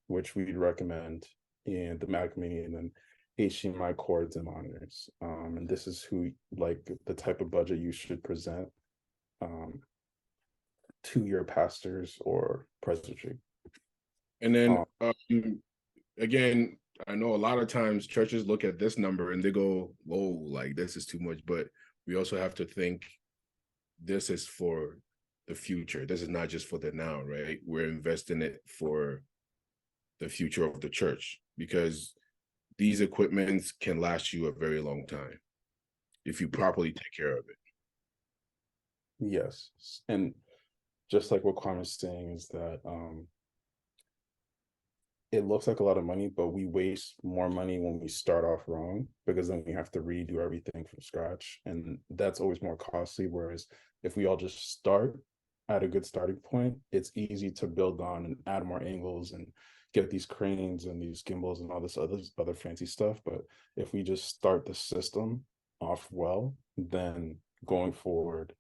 B: which we'd recommend, and the Mac Mini, and then HDMI cords and monitors. And this is like the type of budget you should present to your pastors or presbytery.
A: And then again, I know a lot of times churches look at this number and they go, whoa, like this is too much. But we also have to think this is for the future. This is not just for the now, right? We're investing it for the future of the church, because these equipments can last you a very long time if you properly take care of it.
B: Yes. And just like what Kwame is saying is that it looks like a lot of money, but we waste more money when we start off wrong, because then we have to redo everything from scratch. And that's always more costly. Whereas if we all just start at a good starting point, it's easy to build on and add more angles and get these cranes and these gimbals and all this other fancy stuff. But if we just start the system off well, then going forward,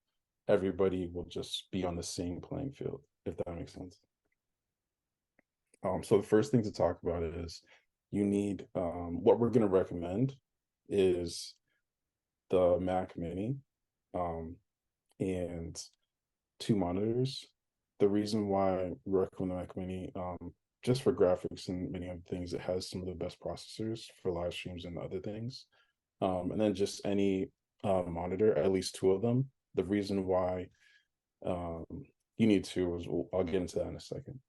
B: everybody will just be on the same playing field, if that makes sense. So the first thing to talk about is you need, what we're going to recommend is the Mac Mini and 2 monitors. The reason why we recommend the Mac Mini, just for graphics and many other things, it has some of the best processors for live streams and other things. And then just any monitor, at least 2 of them. The reason why you need 2 is, I'll get into that in a second.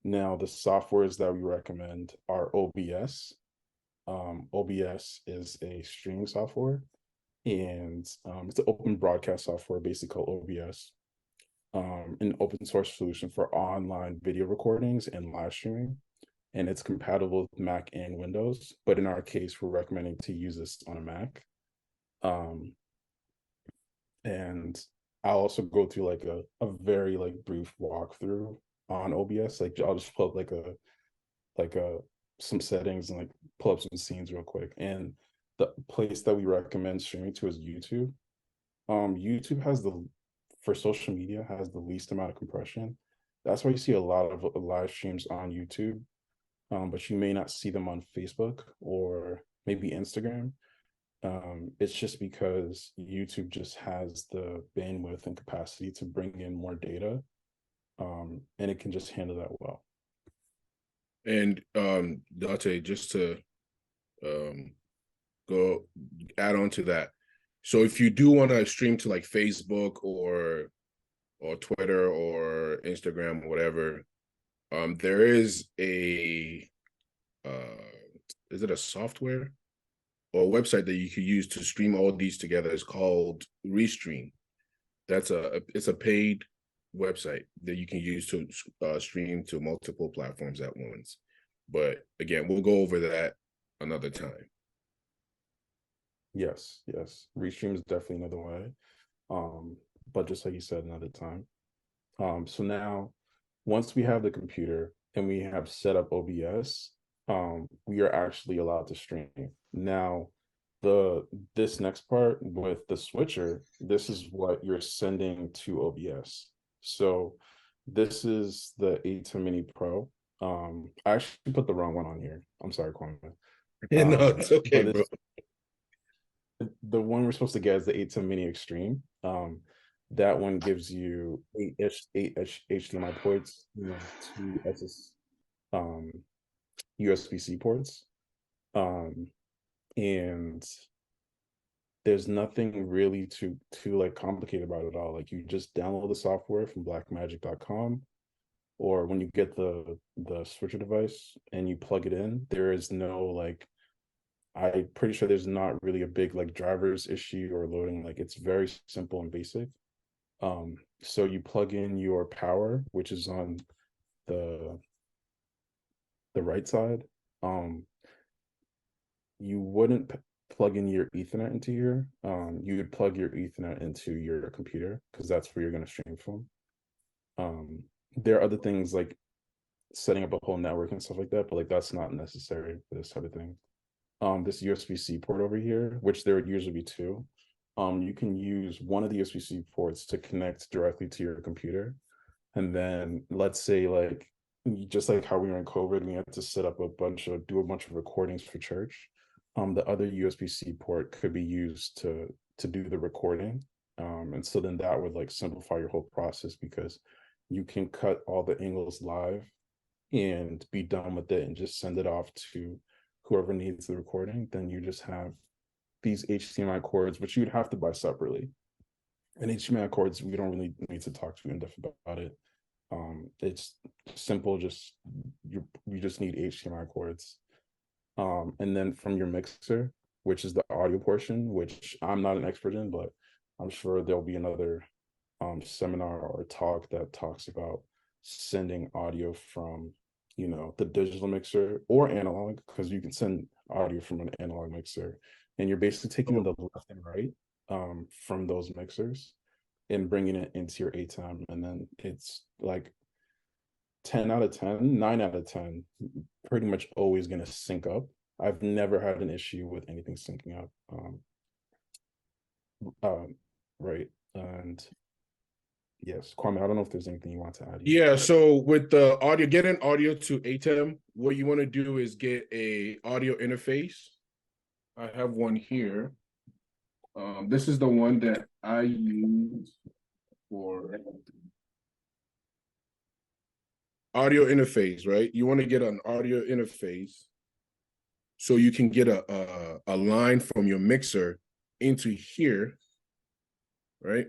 B: Now, the softwares that we recommend are OBS. OBS is a streaming software, and it's an open broadcast software, basically called OBS, an open source solution for online video recordings and live streaming. And it's compatible with Mac and Windows, but in our case, we're recommending to use this on a Mac. And I'll also go through like a very like brief walkthrough on OBS. Like I'll just pull up some settings and like pull up some scenes real quick. And the place that we recommend streaming to is YouTube. YouTube has for social media, has the least amount of compression. That's why you see a lot of live streams on YouTube, but you may not see them on Facebook or maybe Instagram. It's just because YouTube just has the bandwidth and capacity to bring in more data, and it can just handle that well.
A: And Dautey, just to go add on to that. So if you do want to stream to like Facebook or Twitter or Instagram or whatever, there is a is it a software or a website that you could use to stream all these together? It's called Restream. It's a paid website that you can use to stream to multiple platforms at once. But again, we'll go over that another time.
B: Yes. Restream is definitely another way. But just like you said, another time. So now, once we have the computer and we have set up OBS, we are actually allowed to stream. Now, this next part with the switcher, this is what you're sending to OBS. So this is the ATEM Mini Pro. I actually put the wrong one on here. I'm sorry, Kwame.
A: No, it's okay, bro.
B: The one we're supposed to get is the ATEM Mini Extreme. That one gives you 8 HDMI ports, 2 USB-C ports, and there's nothing really too like complicated about it at all. Like you just download the software from blackmagic.com, or when you get the switcher device and you plug it in, there is no like, I'm pretty sure there's not really a big like drivers issue or loading. Like it's very simple and basic. So you plug in your power, which is on the right side. You wouldn't plug in your Ethernet into here. You would plug your Ethernet into your computer because that's where you're going to stream from. There are other things like setting up a whole network and stuff like that, but like that's not necessary for this type of thing. This USB-C port over here, which there would usually be 2. You can use one of the USB-C ports to connect directly to your computer. And then let's say like, just like how we were in COVID, we had to set up do a bunch of recordings for church. The other USB-C port could be used to do the recording. And so then that would like simplify your whole process because you can cut all the angles live and be done with it and just send it off to whoever needs the recording. Then you just have these HDMI cords, which you'd have to buy separately. And HDMI cords, we don't really need to talk to you in depth about it. It's simple, just you just need HDMI cords. And then from your mixer, which is the audio portion, which I'm not an expert in, but I'm sure there'll be another seminar or talk that talks about sending audio from the digital mixer or analog, because you can send audio from an analog mixer, and you're basically taking the left and right from those mixers and bringing it into your ATEM, and then it's like 10 out of 10, 9 out of 10, pretty much always going to sync up. I've never had an issue with anything syncing up. right? And yes, Kwame, I don't know if there's anything you want to add.
A: Yeah, so with the audio, getting audio to ATEM, what you want to do is get a audio interface. I have one here. This is the one that I use for audio interface, right? You want to get an audio interface so you can get a line from your mixer into here, right?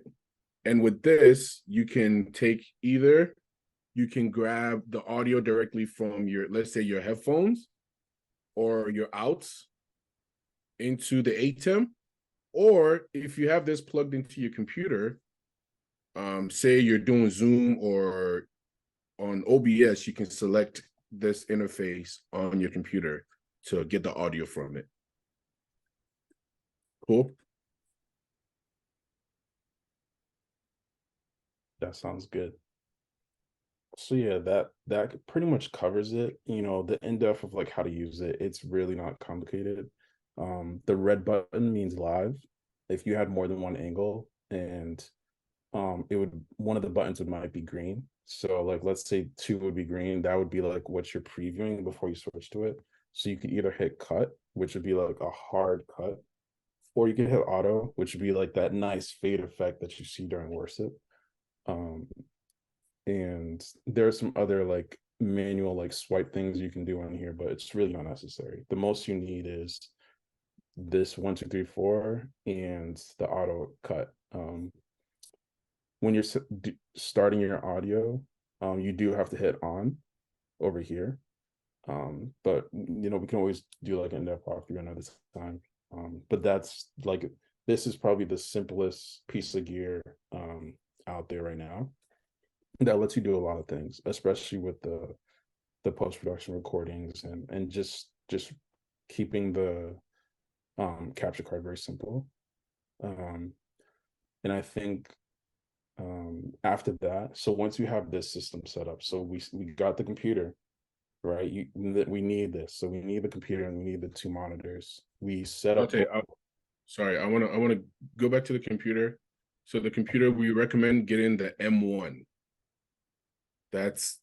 A: And with this, you can take either, you can grab the audio directly from your, let's say your headphones or your outs into the ATEM, or if you have this plugged into your computer, say you're doing Zoom or on OBS, you can select this interface on your computer to get the audio from it. Cool.
B: That sounds good. So yeah, that pretty much covers it. You know, the in-depth of like how to use it, it's really not complicated. The red button means live. If you had more than one angle, and it would, one of the buttons might be green. So like, let's say 2 would be green, that would be like what you're previewing before you switch to it. So you could either hit cut, which would be like a hard cut, or you can hit auto, which would be like that nice fade effect that you see during worship. And there's some other like manual like swipe things you can do on here, but it's really not necessary. The most you need is this 1, 2, 3, 4 and the auto cut. When you're starting your audio, you do have to hit on over here. But you know, we can always do like an in-depth walkthrough another time. But that's like, this is probably the simplest piece of gear out there right now that lets you do a lot of things, especially with the post-production recordings and just keeping the capture card very simple. And I think after that, so once you have this system set up, so we got the computer, right? We need this, so we need the computer and we need the 2 monitors. We set up.
A: Okay, sorry, I want to go back to the computer. So the computer, we recommend getting the M1. That's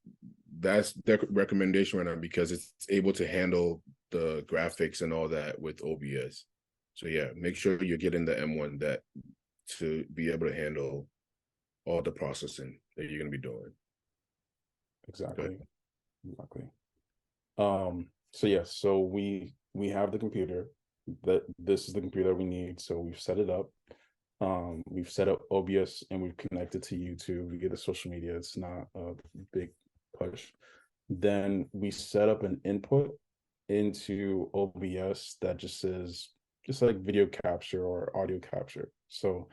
A: the recommendation right now because it's able to handle the graphics and all that with OBS. So yeah, make sure you're getting the M1 that to be able to handle all the processing that you're going to be doing.
B: Exactly. So yeah, so we have the computer, that this is the computer we need, so we've set it up. We've set up OBS and we've connected to YouTube via the social media. It's not a big push. Then we set up an input into OBS that just says just like video capture or audio capture. So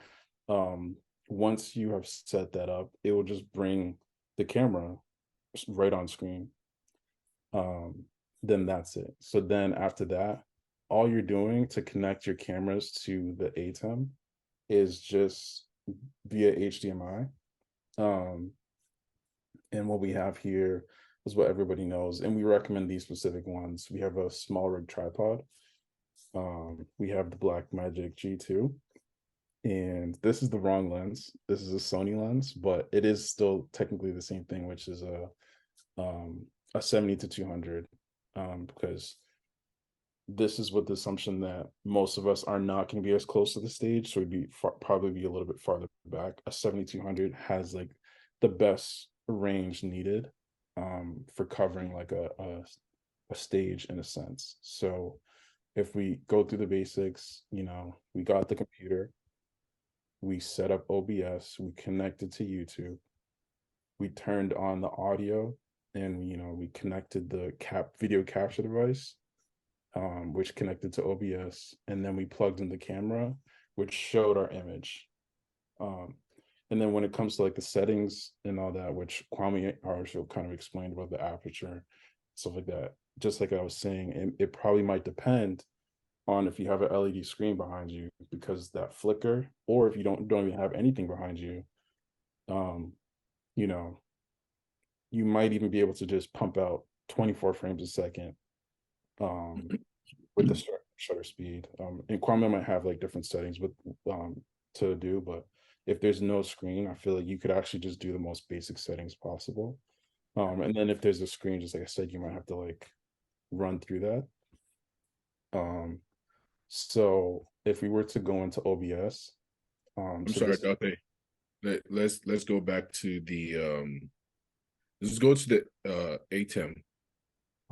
B: once you have set that up, it will just bring the camera right on screen. Then that's it. So then after that, all you're doing to connect your cameras to the ATEM is just via HDMI. And what we have here is what everybody knows, and we recommend these specific ones. We have a SmallRig tripod. We have the Blackmagic G2, and this is the wrong lens. This is a Sony lens, but it is still technically the same thing, which is a 70-200, because this is with the assumption that most of us are not going to be as close to the stage, so we'd be probably be a little bit farther back. A 70-200 has like the best range needed for covering like a stage in a sense. So if we go through the basics, you know, we got the computer, we set up OBS, we connected to YouTube, we turned on the audio, and you know, we connected the video capture device, which connected to OBS, and then we plugged in the camera, which showed our image. And then when it comes to like the settings and all that, which Kwame also kind of explained about the aperture, stuff like that, just like I was saying, it probably might depend on if you have an LED screen behind you, because that flicker, or if you don't even have anything behind you, you know, you might even be able to just pump out 24 frames a second with the shutter speed. And Kwame might have like different settings with to do, but if there's no screen, I feel like you could actually just do the most basic settings possible. And then if there's a screen, just like I said, you might have to like run through that. So if we were to go into OBS,
A: I'm
B: so
A: sorry,
B: this,
A: Dautey. Let's go back to the let's go to the ATEM.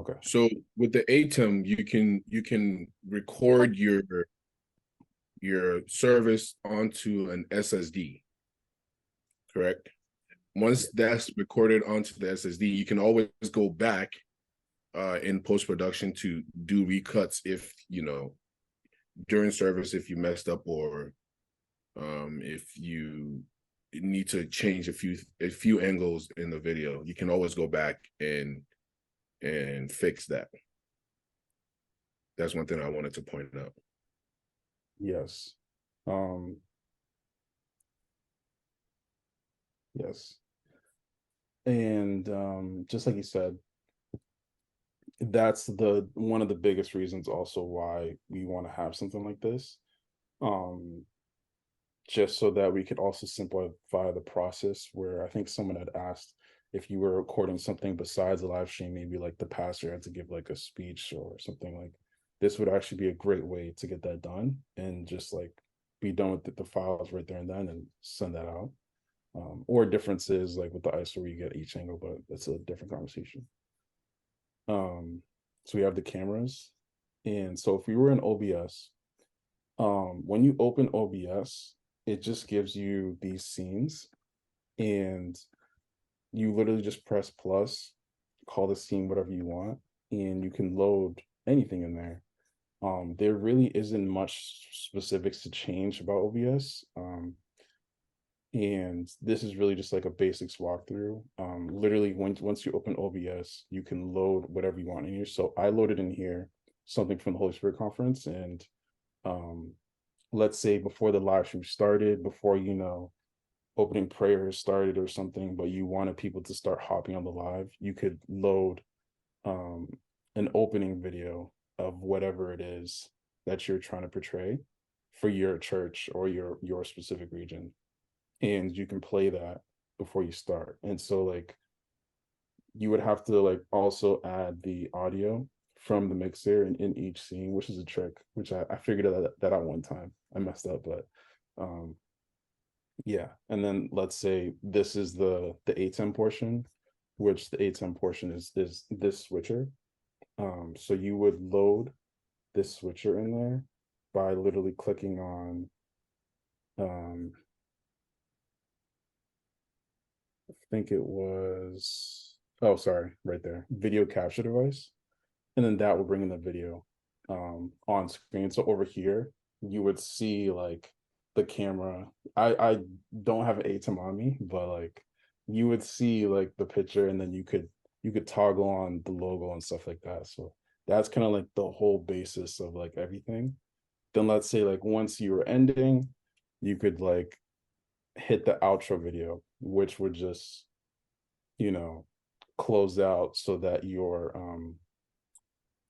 B: okay.
A: So with the ATEM, you can record your service onto an SSD, correct? Once that's recorded onto the SSD, you can always go back in post-production to do recuts if, you know, during service, if you messed up, or if you need to change a few angles in the video, you can always go back and fix that. That's one thing I wanted to point out.
B: Yes. Yes. And just like you said, that's the one of the biggest reasons also why we want to have something like this. Just so that we could also simplify the process, where I think someone had asked if you were recording something besides the live stream, maybe like the pastor had to give like a speech or something, like this would actually be a great way to get that done and just like be done with the files right there and then and send that out. Or differences like with the ISO where you get each angle, but that's a different conversation. So we have the cameras. And so if we were in OBS, when you open OBS, it just gives you these scenes, and you literally just press plus, call the scene whatever you want, and you can load anything in there. There really isn't much specifics to change about OBS. And this is really just like a basics walkthrough. Literally, once you open OBS, you can load whatever you want in here. So I loaded in here something from the Holy Spirit conference, and let's say before the live stream started, before, you know, opening prayer started or something, but you wanted people to start hopping on the live, you could load an opening video of whatever it is that you're trying to portray for your church or your specific region, and you can play that before you start. And so like you would have to like also add the audio from the mixer in each scene, which is a trick, which I figured that out one time. I messed up, but yeah. And then let's say this is the ATEM portion, which the ATEM portion is this switcher. So you would load this switcher in there by literally clicking on I think it was, oh sorry, right there, video capture device. And then that will bring in the video on screen. So over here, you would see like the camera. I don't have an ATEM on me, but like you would see like the picture, and then you could toggle on the logo and stuff like that. So that's kind of like the whole basis of like everything. Then let's say like once you were ending, you could like hit the outro video, which would just, you know, close out so that your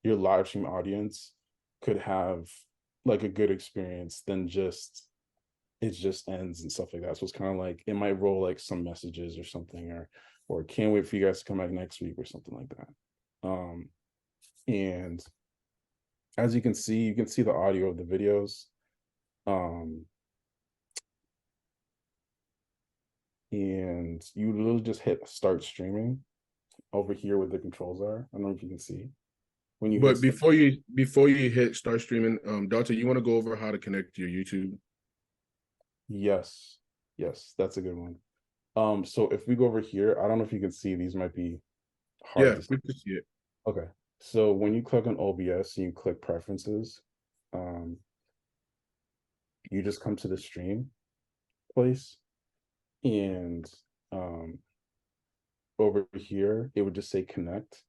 B: live stream audience could have like a good experience than just it just ends and stuff like that. So it's kind of like it might roll like some messages or something, or can't wait for you guys to come back next week or something like that. And as you can see the audio of the videos. And you literally just hit start streaming over here where the controls are. I don't know if you can see. When you
A: But before you hit start streaming, Dautey, you want to go over how to connect to your YouTube?
B: Yes, that's a good one. So if we go over here, I don't know if you can see, these might be hard to see.
A: We can see it.
B: Okay, so when you click on OBS and you click preferences, you just come to the stream place, and over here it would just say connect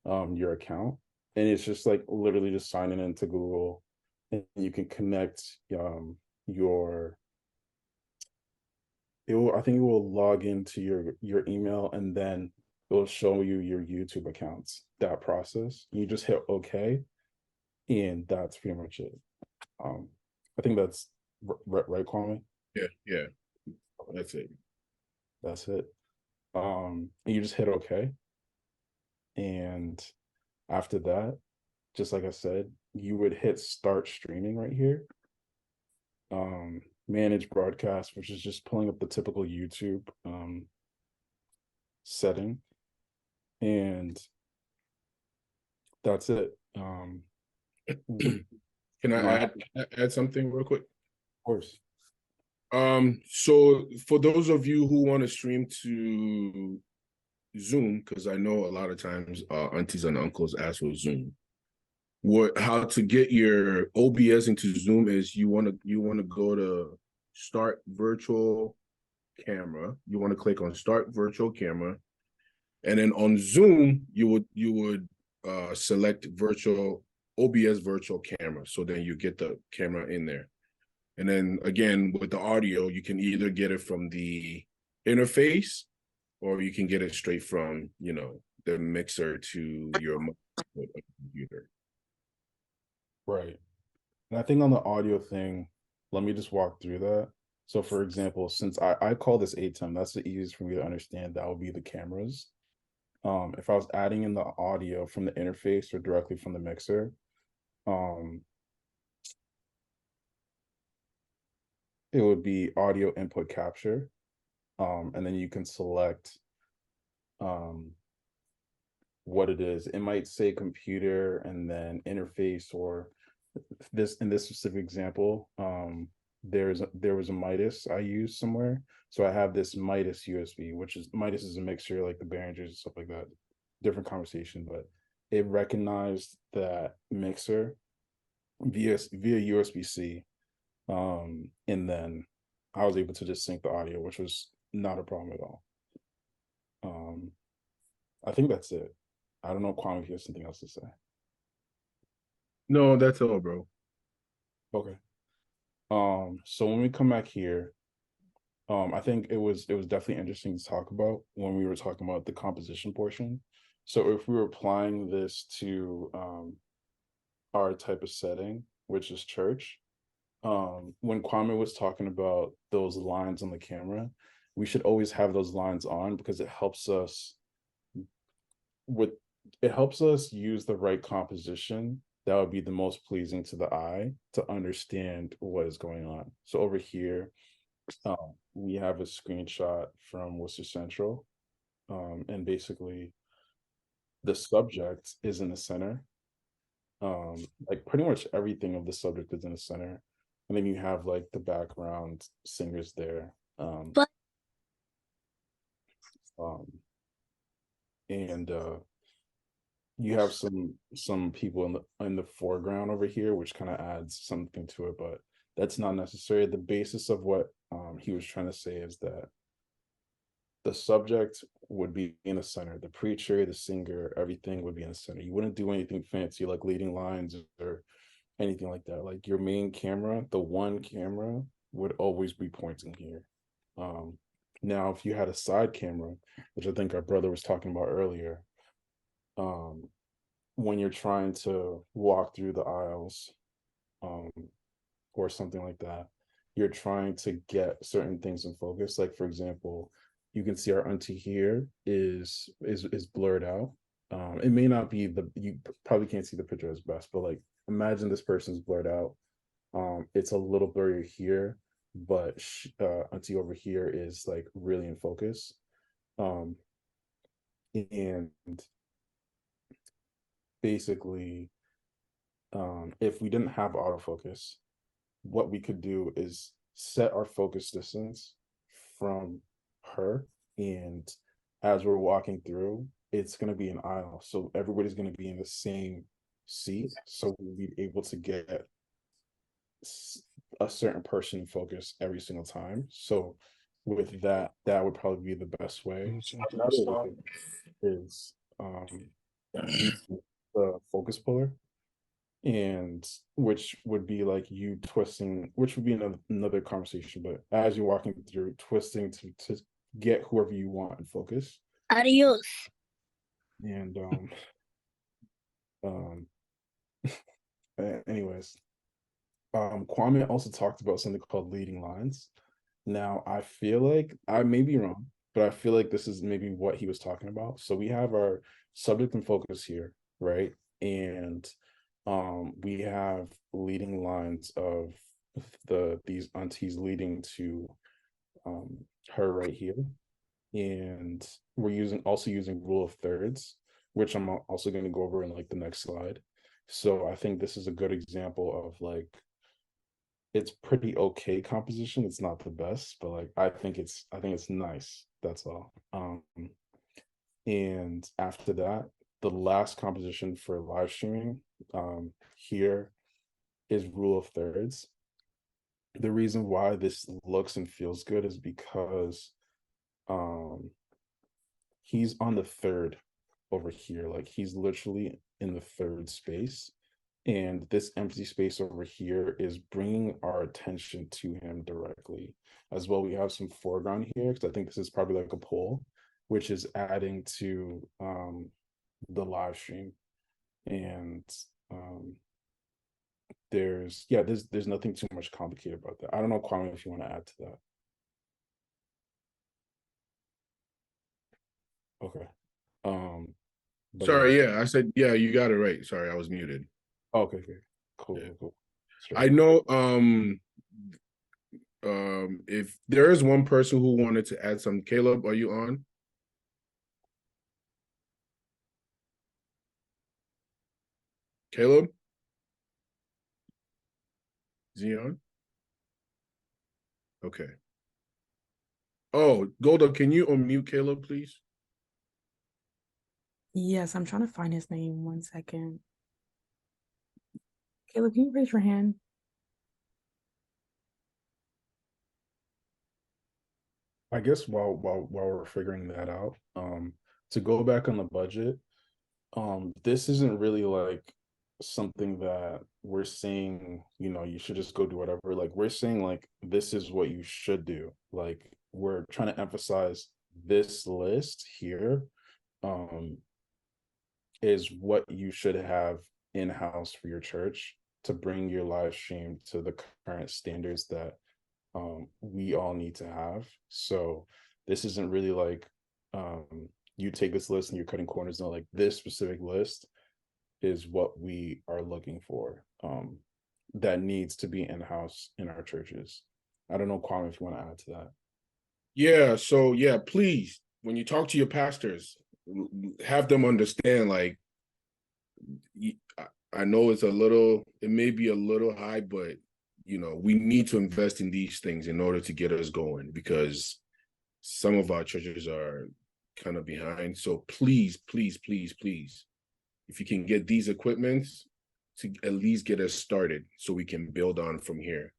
B: your account, and it's just like literally just signing into Google, and you can connect I think it will log into your email, and then it will show you your YouTube accounts. That process, you just hit OK, and that's pretty much it. I think that's right, Kwame?
A: Yeah. That's it.
B: That's it. And you just hit OK. And after that, just like I said, you would hit start streaming right here. Manage broadcast, which is just pulling up the typical YouTube setting. And that's it.
A: Can I add something real quick?
B: Of course.
A: So for those of you who want to stream to Zoom, because I know a lot of times aunties and uncles ask for Zoom. How to get your OBS into Zoom is you want to go to start virtual camera. You want to click on start virtual camera, and then on Zoom you would select OBS virtual camera. So then you get the camera in there. And then again, with the audio, you can either get it from the interface or you can get it straight from, the mixer to your computer.
B: Right. And I think on the audio thing, let me just walk through that. So for example, since I call this ATEM, that's the easiest for me to understand. That would be the cameras. If I was adding in the audio from the interface or directly from the mixer, it would be audio input capture. And then you can select what it is. It might say computer and then interface, or in this specific example, there was a Midas I used somewhere. So I have this Midas USB, Midas is a mixture like the Behringers and stuff like that. Different conversation, but it recognized that mixer via USB-C. And then I was able to just sync the audio, which was not a problem at all. I think that's it. I don't know, Kwame, if you have something else to say.
A: No, that's all, bro.
B: Okay. So when we come back here, I think it was definitely interesting to talk about when we were talking about the composition portion. So if we were applying this to our type of setting, which is church, when Kwame was talking about those lines on the camera, we should always have those lines on because it helps us use the right composition that would be the most pleasing to the eye to understand what is going on. So over here, we have a screenshot from Worcester Central, and basically the subject is in the center. Like pretty much everything of the subject is in the center, and then you have like the background singers there. And you have some people in the foreground over here, which kind of adds something to it, but that's not necessary. The basis of what he was trying to say is that the subject would be in the center, the preacher, the singer, everything would be in the center. You wouldn't do anything fancy like leading lines or anything like that. Like your main camera, the one camera, would always be pointing here. Now, if you had a side camera, which I think our brother was talking about earlier, when you're trying to walk through the aisles, or something like that, you're trying to get certain things in focus. Like for example, you can see our auntie here is blurred out. It may not be you probably can't see the picture as best, but like imagine this person's blurred out. It's a little blurry here, but auntie over here is like really in focus. And basically, if we didn't have autofocus, what we could do is set our focus distance from her, and as we're walking through, it's going to be an aisle, so everybody's going to be in the same seat, so we'll be able to get a certain person in focus every single time. So with that would probably be the best way. Another way is the focus puller, and which would be like you twisting, which would be another conversation, but as you're walking through, twisting to get whoever you want in focus.
M: Adios.
B: And anyways, Kwame also talked about something called leading lines, Now, I feel like I may be wrong, but I feel like this is maybe what he was talking about. So we have our subject and focus here, right? And we have leading lines of these aunties leading to her right here. And we're also using rule of thirds, which I'm also going to go over in like the next slide. So I think this is a good example of like, it's pretty okay composition. It's not the best, but like I think it's nice. That's all. And after that, the last composition for live streaming here is rule of thirds. The reason why this looks and feels good is because he's on the third over here. Like he's literally in the third space. And this empty space over here is bringing our attention to him directly. As well, we have some foreground here, because I think this is probably like a poll, which is adding to the live stream. And there's nothing too much complicated about that. I don't know, Kwame, if you want to add to that. Okay.
A: Sorry, yeah, I said, yeah, you got it right. Sorry, I was muted.
B: Okay, cool,
A: Yeah.
B: cool.
A: I know if there is one person who wanted to add some, Caleb, are you on? Caleb? Is he on? Okay. Oh, Golda, can you unmute Caleb, please?
C: Yes, I'm trying to find his name. 1 second. Caleb, can you raise your hand?
B: I guess while we're figuring that out, to go back on the budget, this isn't really like something that we're saying, you should just go do whatever. Like we're saying like this is what you should do. Like we're trying to emphasize this list here is what you should have in-house for your church to bring your live stream to the current standards that we all need to have. So this isn't really like you take this list and you're cutting corners. No, like this specific list is what we are looking for that needs to be in-house in our churches. I don't know, Kwame, if you want to add to that.
A: Yeah, so yeah, please, when you talk to your pastors, have them understand, like, I know it may be a little high, but we need to invest in these things in order to get us going, because some of our churches are kind of behind. So please, please, please, please, if you can get these equipments to at least get us started so we can build on from here.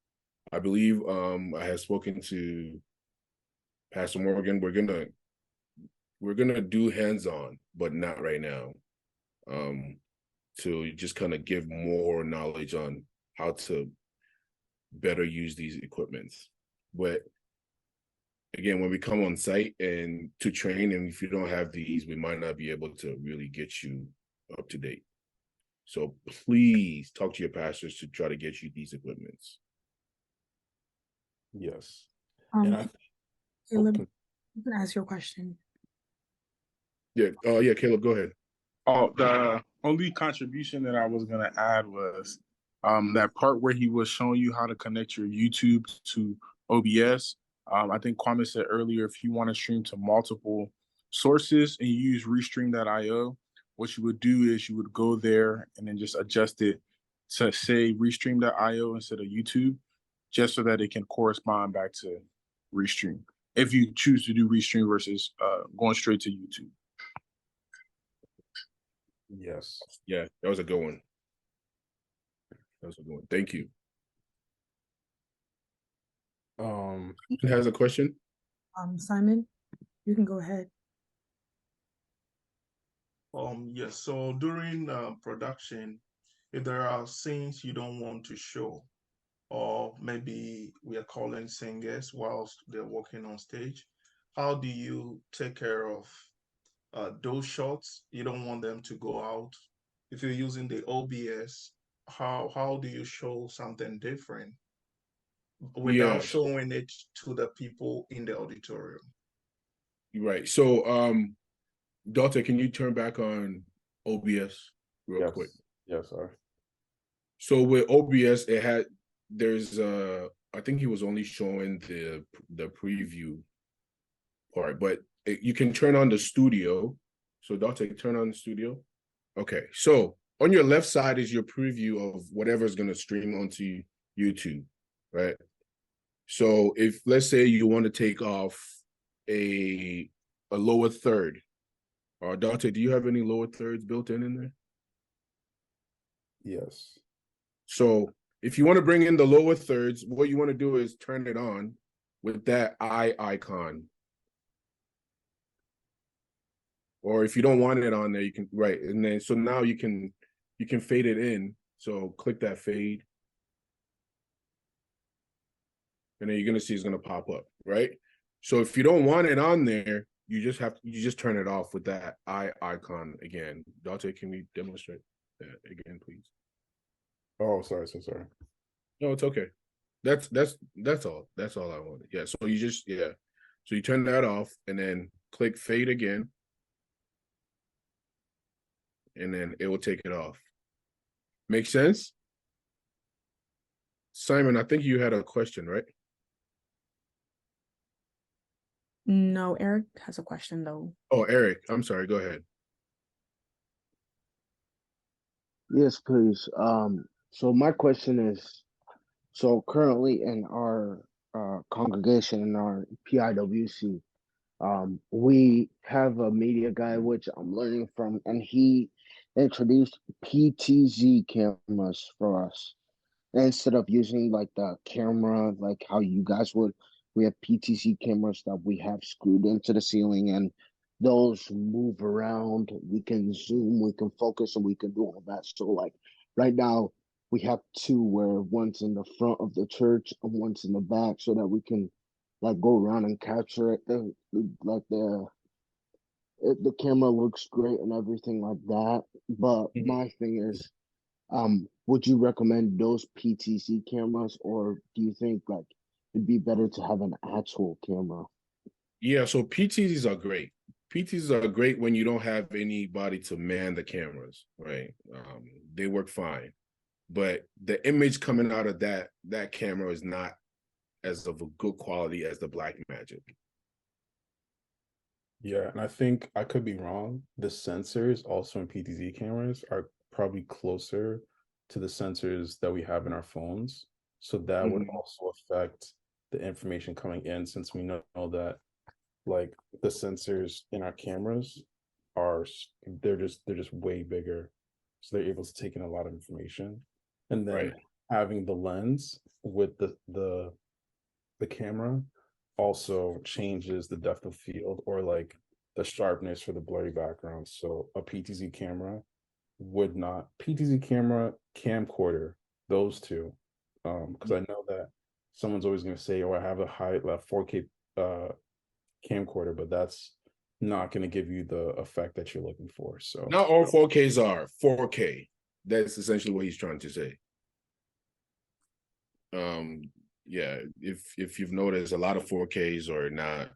A: I believe I have spoken to Pastor Morgan. We're gonna do hands-on, but not right now. To just kind of give more knowledge on how to better use these equipments. But again, when we come on site and to train, and if you don't have these, we might not be able to really get you up to date. So please talk to your pastors to try to get you these equipments.
B: Yes.
C: Caleb, you can ask your question.
A: Yeah. Yeah, Caleb, go ahead.
M: Oh, the only contribution that I was gonna add was that part where he was showing you how to connect your YouTube to OBS. I think Kwame said earlier, if you want to stream to multiple sources and you use restream.io, what you would do is you would go there and then just adjust it to say restream.io instead of YouTube, just so that it can correspond back to Restream. If you choose to do Restream versus going straight to YouTube.
B: Yes.
A: Yeah, that was a good one. Thank you. Who has a question?
C: Simon, you can go ahead.
H: Yes. So during production, if there are scenes you don't want to show, or maybe we are calling singers whilst they're working on stage, how do you take care of those shots? You don't want them to go out. If you're using the OBS, how do you show something different without showing it to the people in the auditorium.
A: Right. So, Dautey, can you turn back on OBS real quick?
B: Yes, sir.
A: So with OBS, I think he was only showing the preview part, but you can turn on the studio. So Dautey, turn on the studio. Okay. So on your left side is your preview of whatever's going to stream onto YouTube, right? So if, let's say, you want to take off a lower third, or Dautey, do you have any lower thirds built in there?
B: Yes.
A: So if you want to bring in the lower thirds, what you want to do is turn it on with that eye icon. Or if you don't want it on there, you can, right. And then, so now you can fade it in. So click that fade. And then you're going to see it's going to pop up, right? So if you don't want it on there, you just turn it off with that eye icon again. Dautey, can we demonstrate that again, please?
B: Oh, sorry, so sorry.
A: No, it's okay. That's all. That's all I wanted. Yeah. So you So you turn that off and then click fade again. And then it will take it off. Make sense? Simon, I think you had a question, right?
C: No, Eric has a question though.
A: Oh, Eric, I'm sorry. Go ahead.
G: Yes, please. So my question is, so currently in our congregation, in our PIWC, we have a media guy which I'm learning from, and he introduced PTZ cameras for us. Instead of using like the camera, like how you guys would, we have PTZ cameras that we have screwed into the ceiling, and those move around. We can zoom, we can focus, and we can do all that. So like right now we have two, where one's in the front of the church and one's in the back, so that we can like go around and capture it. The camera looks great and everything like that. But my thing is, would you recommend those PTZ cameras, or do you think like it'd be better to have an actual camera?
A: Yeah, so PTZs are great. PTZs are great when you don't have anybody to man the cameras, right? They work fine. But the image coming out of that camera is not as of a good quality as the Blackmagic.
B: Yeah, and I think I could be wrong. The sensors also in PTZ cameras are probably closer to the sensors that we have in our phones. So that would also affect the information coming in, since we know that like the sensors in our cameras they're just way bigger. So they're able to take in a lot of information. And then having the lens with the camera also changes the depth of field, or like the sharpness for the blurry background. So a PTZ camera would not, PTZ camera, camcorder, those two. Because I know that someone's always going to say, oh, I have a high 4K camcorder, but that's not going to give you the effect that you're looking for. So
A: not all 4Ks are 4K. That's essentially what he's trying to say. Yeah, if you've noticed, a lot of 4Ks are not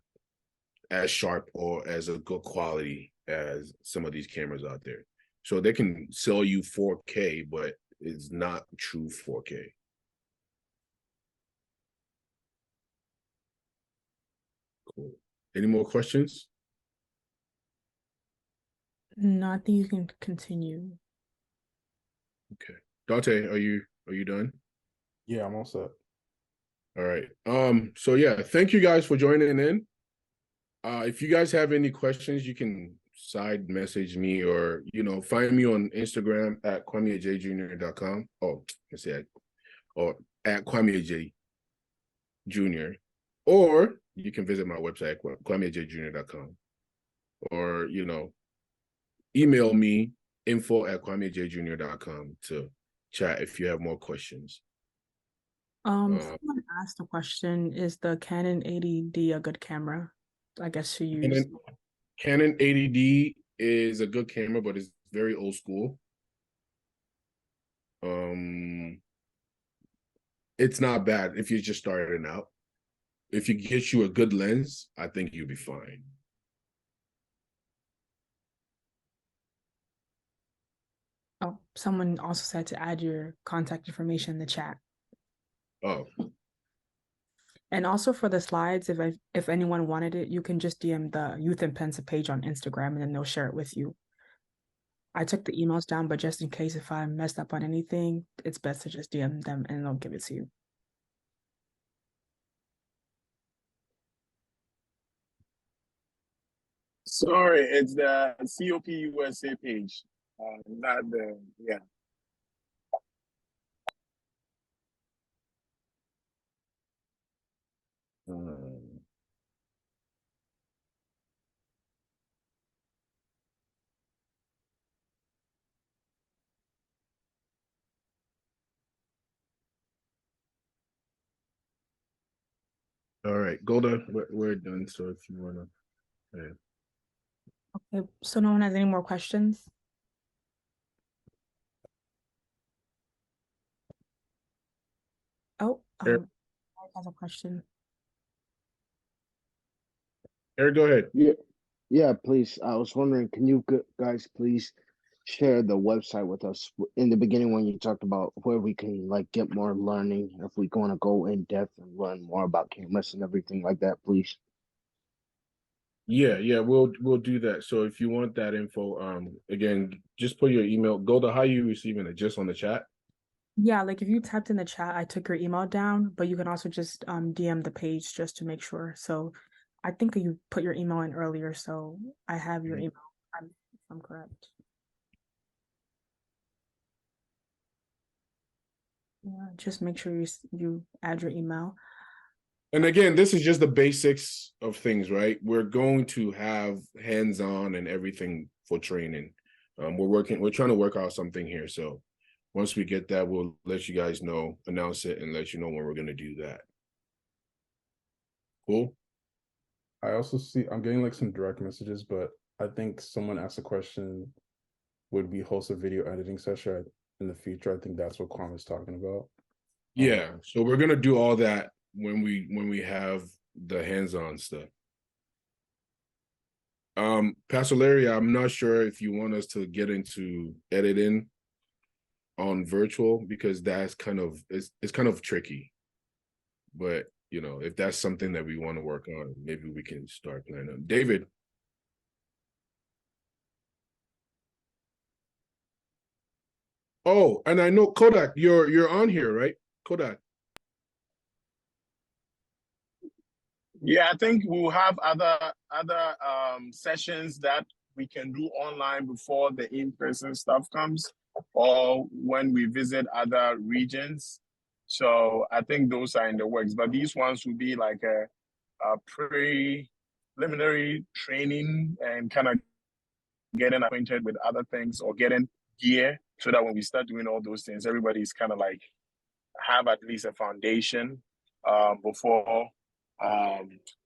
A: as sharp or as a good quality as some of these cameras out there. So they can sell you 4K, but it's not true 4K. Cool. Any more questions?
C: No, I think you can continue.
A: Okay. Dautey, are you done?
B: Yeah, I'm all set.
A: All right. So yeah, thank you guys for joining in. If you guys have any questions, you can side message me, or find me on Instagram at KwameAgyei.com. Oh, let's say or at KwameAgyei Jr. Or you can visit my website, KwameAgyei.com. Or email me info@KwameAgyei.com to chat if you have more questions.
C: Someone asked a question: is the Canon 80D a good camera, I guess, to use?
A: Canon 80D is a good camera, but it's very old school. it's not bad if you're just starting out. If you get you a good lens, I think you'll be fine.
C: Oh, someone also said to add your contact information in the chat.
A: Oh.
C: And also for the slides, if anyone wanted it, you can just DM the Youth and Pensa page on Instagram and then they'll share it with you. I took the emails down, but just in case if I messed up on anything, it's best to just DM them and they'll give it to you.
M: Sorry, it's the COP USA page, not the, yeah.
A: All right, Golda, we're done. So if you wanna, yeah.
C: Okay, so no one has any more questions? Oh,
A: Eric
C: has a question.
A: Eric, go ahead.
G: Yeah, please. I was wondering, can you guys please share the website with us in the beginning when you talked about where we can like get more learning if we want to go in depth and learn more about cameras and everything like that, please.
A: Yeah, we'll do that. So if you want that info, again, just put your email. Golda, how are you receiving it? Just on the chat?
C: Yeah, like if you typed in the chat, I took your email down, but you can also just DM the page just to make sure. So I think you put your email in earlier, so I have your email. If I'm correct. Yeah, just make sure you add your email.
A: And again, this is just the basics of things, right? We're going to have hands-on and everything for training. We're trying to work out something here. So once we get that, we'll let you guys know, announce it, and let you know when we're going to do that. Cool.
B: I also see, I'm getting like some direct messages, but I think someone asked a question, would we host a video editing session in the future? I think that's what Kwame is talking about.
A: Yeah, so we're going to do all that when we have the hands-on stuff. Pastor Larry, I'm not sure if you want us to get into editing on virtual, because that's kind of it's kind of tricky. But you know, if that's something that we want to work on, maybe we can start planning. David. Oh, and I know Kodak, you're on here, right? Kodak.
M: Yeah, I think we'll have other sessions that we can do online before the in-person stuff comes, or when we visit other regions. So I think those are in the works, but these ones will be like a preliminary training and kind of getting acquainted with other things or getting gear, so that when we start doing all those things, everybody's kind of like have at least a foundation before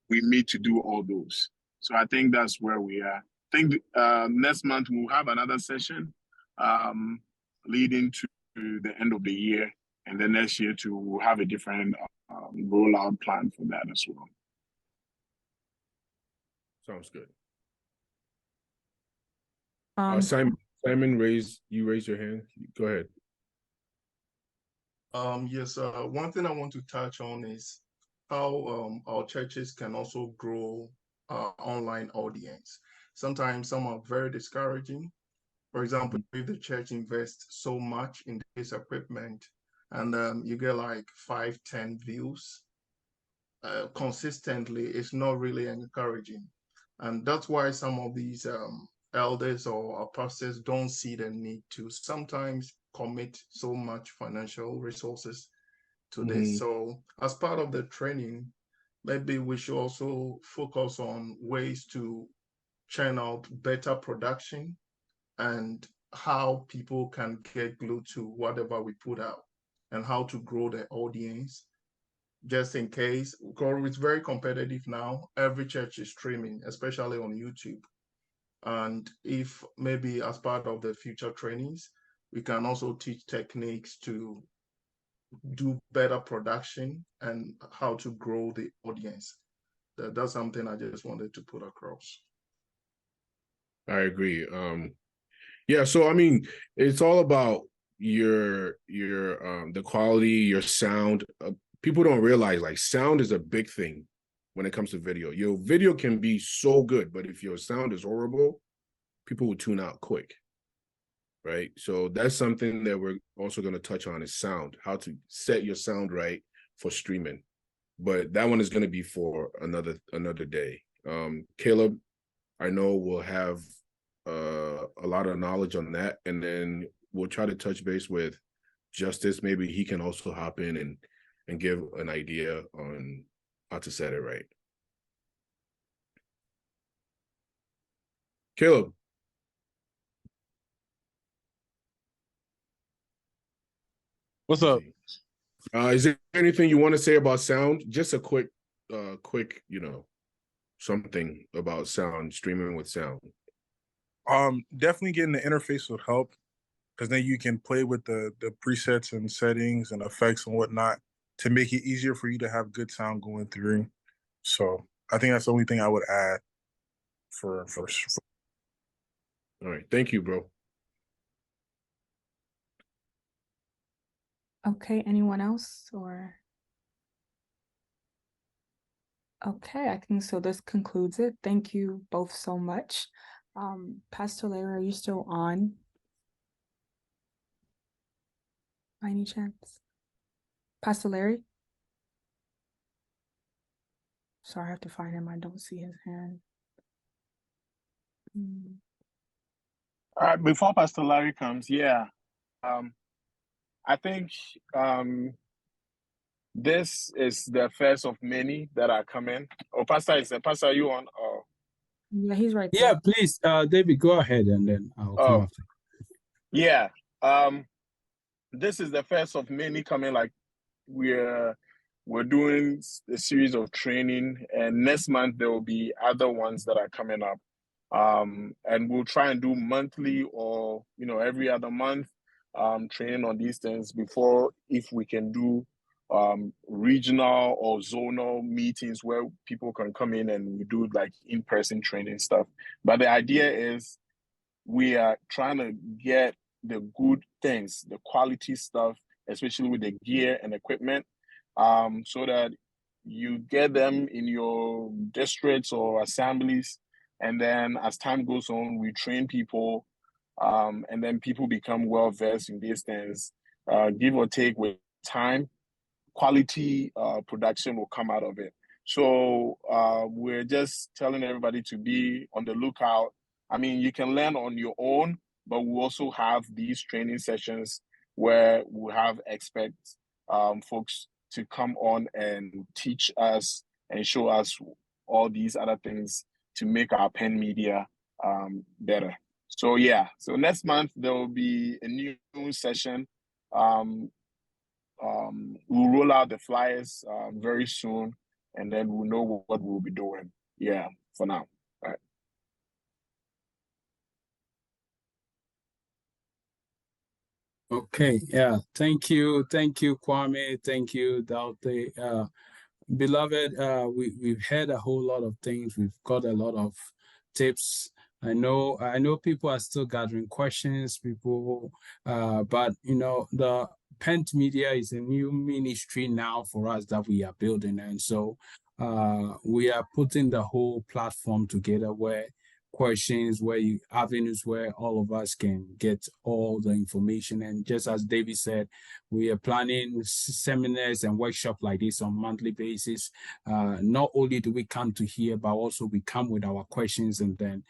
M: we meet to do all those. So I think that's where we are. I think next month we'll have another session leading to the end of the year, and then next year we'll have a different rollout plan for that as well.
A: Sounds good. Simon, raise your hand. Go ahead.
H: Yes, one thing I want to touch on is how our churches can also grow online audience. Sometimes some are very discouraging. For example, if the church invests so much in this equipment and you get like 5-10 views consistently, it's not really encouraging. And that's why some of these elders or pastors don't see the need to sometimes commit so much financial resources to this. So as part of the training, maybe we should also focus on ways to churn out better production and how people can get glued to whatever we put out and how to grow the audience. Just in case, because it's very competitive now. Every church is streaming, especially on YouTube. And if maybe as part of the future trainings, we can also teach techniques to do better production and how to grow the audience. That's something I just wanted to put across.
A: I agree. Yeah, so I mean, it's all about your the quality, your sound. People don't realize like sound is a big thing when it comes to video. Your video can be so good, but if your sound is horrible, people will tune out quick. Right? So that's something that we're also going to touch on is sound, how to set your sound right for streaming. But that one is going to be for another day. Caleb, I know will have a lot of knowledge on that, and then we'll try to touch base with Justice. Maybe he can also hop in and give an idea on how to set it right. Caleb.
M: What's up?
A: Is there anything you want to say about sound? Just a quick, something about sound, streaming with sound.
M: Definitely getting the interface would help, because then you can play with the presets and settings and effects and whatnot to make it easier for you to have good sound going through. So I think that's the only thing I would add for.
A: All right, thank you, bro.
C: Okay, anyone else or? Okay, I think so. This concludes it. Thank you both so much. Pastor Larry, are you still on? By any chance? Pastor Larry? Sorry, I have to find him. I don't see his hand.
N: All right, before Pastor Larry comes, I think this is the first of many that are coming. Oh, Pastor, are you on? Oh.
C: Yeah, he's right there.
O: Yeah, please, David, go ahead and then I'll come after.
N: Yeah. This is the first of many coming. Like we're doing a series of training, and next month there will be other ones that are coming up. And we'll try and do monthly or every other month training on these things before, if we can do regional or zonal meetings where people can come in and we do like in-person training stuff. But the idea is we are trying to get the good things, the quality stuff, especially with the gear and equipment, so that you get them in your districts or assemblies. And then as time goes on, we train people, and then people become well-versed in these things. Give or take with time, quality production will come out of it. So we're just telling everybody to be on the lookout. I mean, you can learn on your own, but we also have these training sessions where we have expert folks to come on and teach us and show us all these other things to make our PentMedia better. So yeah, so next month there will be a new session. We'll roll out the flyers very soon, and then we'll know what we'll be doing. Yeah, for now. All right.
O: Okay, yeah, thank you, Kwame, thank you, Dautey. Beloved, we've heard a whole lot of things. We've got a lot of tips. I know people are still gathering questions, but the PentMedia is a new ministry now for us that we are building, and so we are putting the whole platform together where avenues where all of us can get all the information. And just as David said, we are planning seminars and workshops like this on a monthly basis. Not only do we come to hear, but also we come with our questions, and then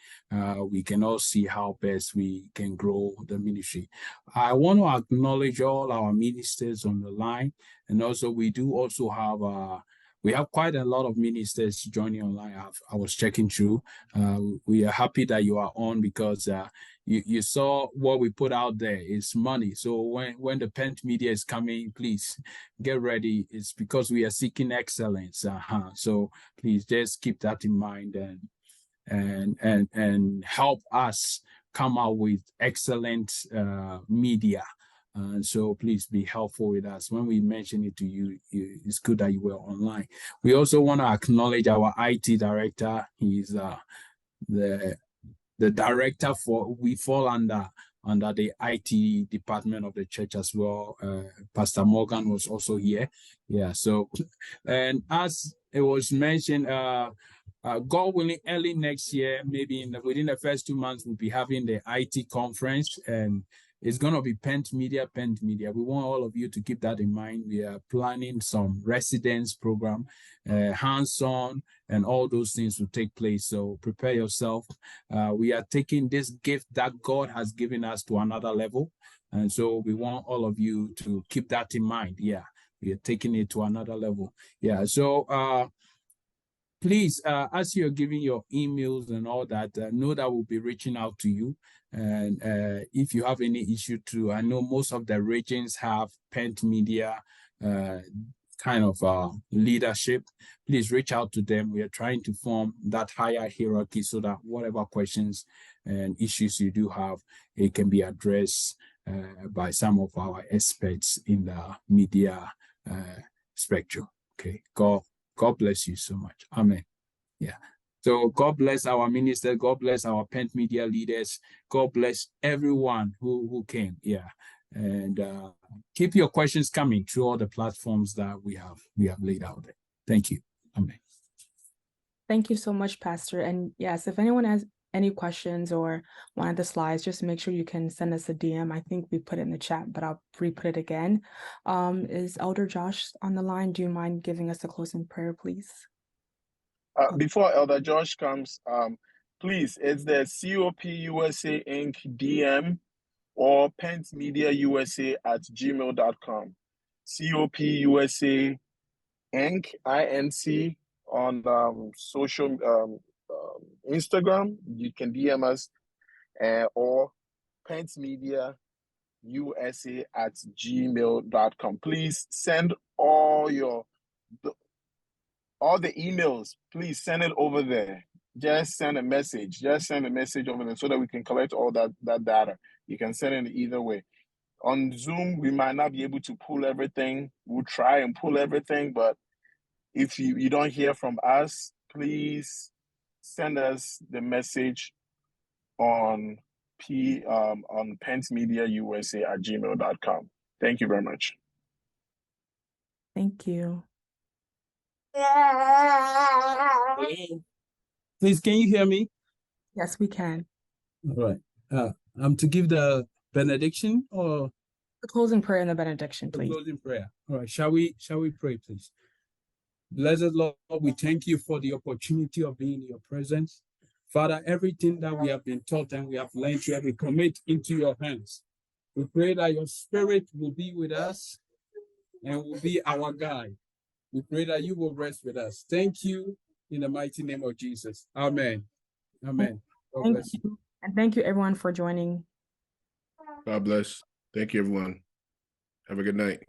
O: we can all see how best we can grow the ministry. I want to acknowledge all our ministers on the line, and also we do also have we have quite a lot of ministers joining online. I was checking through. We are happy that you are on, because you saw what we put out there is money. So when the PentMedia is coming, please get ready. It's because we are seeking excellence. So please just keep that in mind and help us come out with excellent media. And so please be helpful with us. When we mention it to you, it's good that you were online. We also want to acknowledge our IT director. He's the director we fall under the IT department of the church as well. Pastor Morgan was also here. Yeah, so, and as it was mentioned, God willing, early next year, maybe within the first 2 months, we'll be having the IT conference, and it's going to be PentMedia. We want all of you to keep that in mind. We are planning some residence program, hands-on, and all those things will take place. So prepare yourself. We are taking this gift that God has given us to another level. And so we want all of you to keep that in mind. Yeah, we are taking it to another level. Yeah, so please, as you're giving your emails and all that, know that we'll be reaching out to you. And if you have any issue too, I know most of the regions have PentMedia kind of leadership. Please reach out to them. We are trying to form that higher hierarchy so that whatever questions and issues you do have, it can be addressed by some of our experts in the media spectrum. Okay, God bless you so much. Amen. Yeah. So God bless our minister. God bless our PentMedia leaders. God bless everyone who came. Yeah. And keep your questions coming through all the platforms that we have laid out there. Thank you. Amen.
C: Thank you so much, Pastor. And yes, if anyone has any questions or one of the slides, just make sure you can send us a DM. I think we put it in the chat, but I'll re-put it again. Is Elder Josh on the line? Do you mind giving us a closing prayer, please?
N: Before Elder Josh comes, please, it's the COP USA Inc. DM or pentmediausa@gmail.com. COP USA Inc. INC on social Instagram. You can DM us or pentmediausa@gmail.com. Please send all the emails. Please send it over there. Just send a message. Just send a message over there so that we can collect all that data. You can send it either way. On Zoom, we might not be able to pull everything. We'll try and pull everything, but if you don't hear from us, please send us the message on pentmediausa@gmail.com. Thank you very much.
C: Thank you.
O: Please, can you hear me?
C: Yes, we can.
O: All right. I'm to give the benediction or
C: the closing prayer and the benediction, please.
O: The closing prayer. All right. Shall we pray, please? Blessed Lord, we thank you for the opportunity of being in your presence. Father, everything that we have been taught and we have learned here, we commit into your hands. We pray that your spirit will be with us and will be our guide. We pray that you will rest with us. Thank you in the mighty name of Jesus. Amen. Amen.
C: Thank you. And thank you, everyone, for joining.
A: God bless. Thank you, everyone. Have a good night.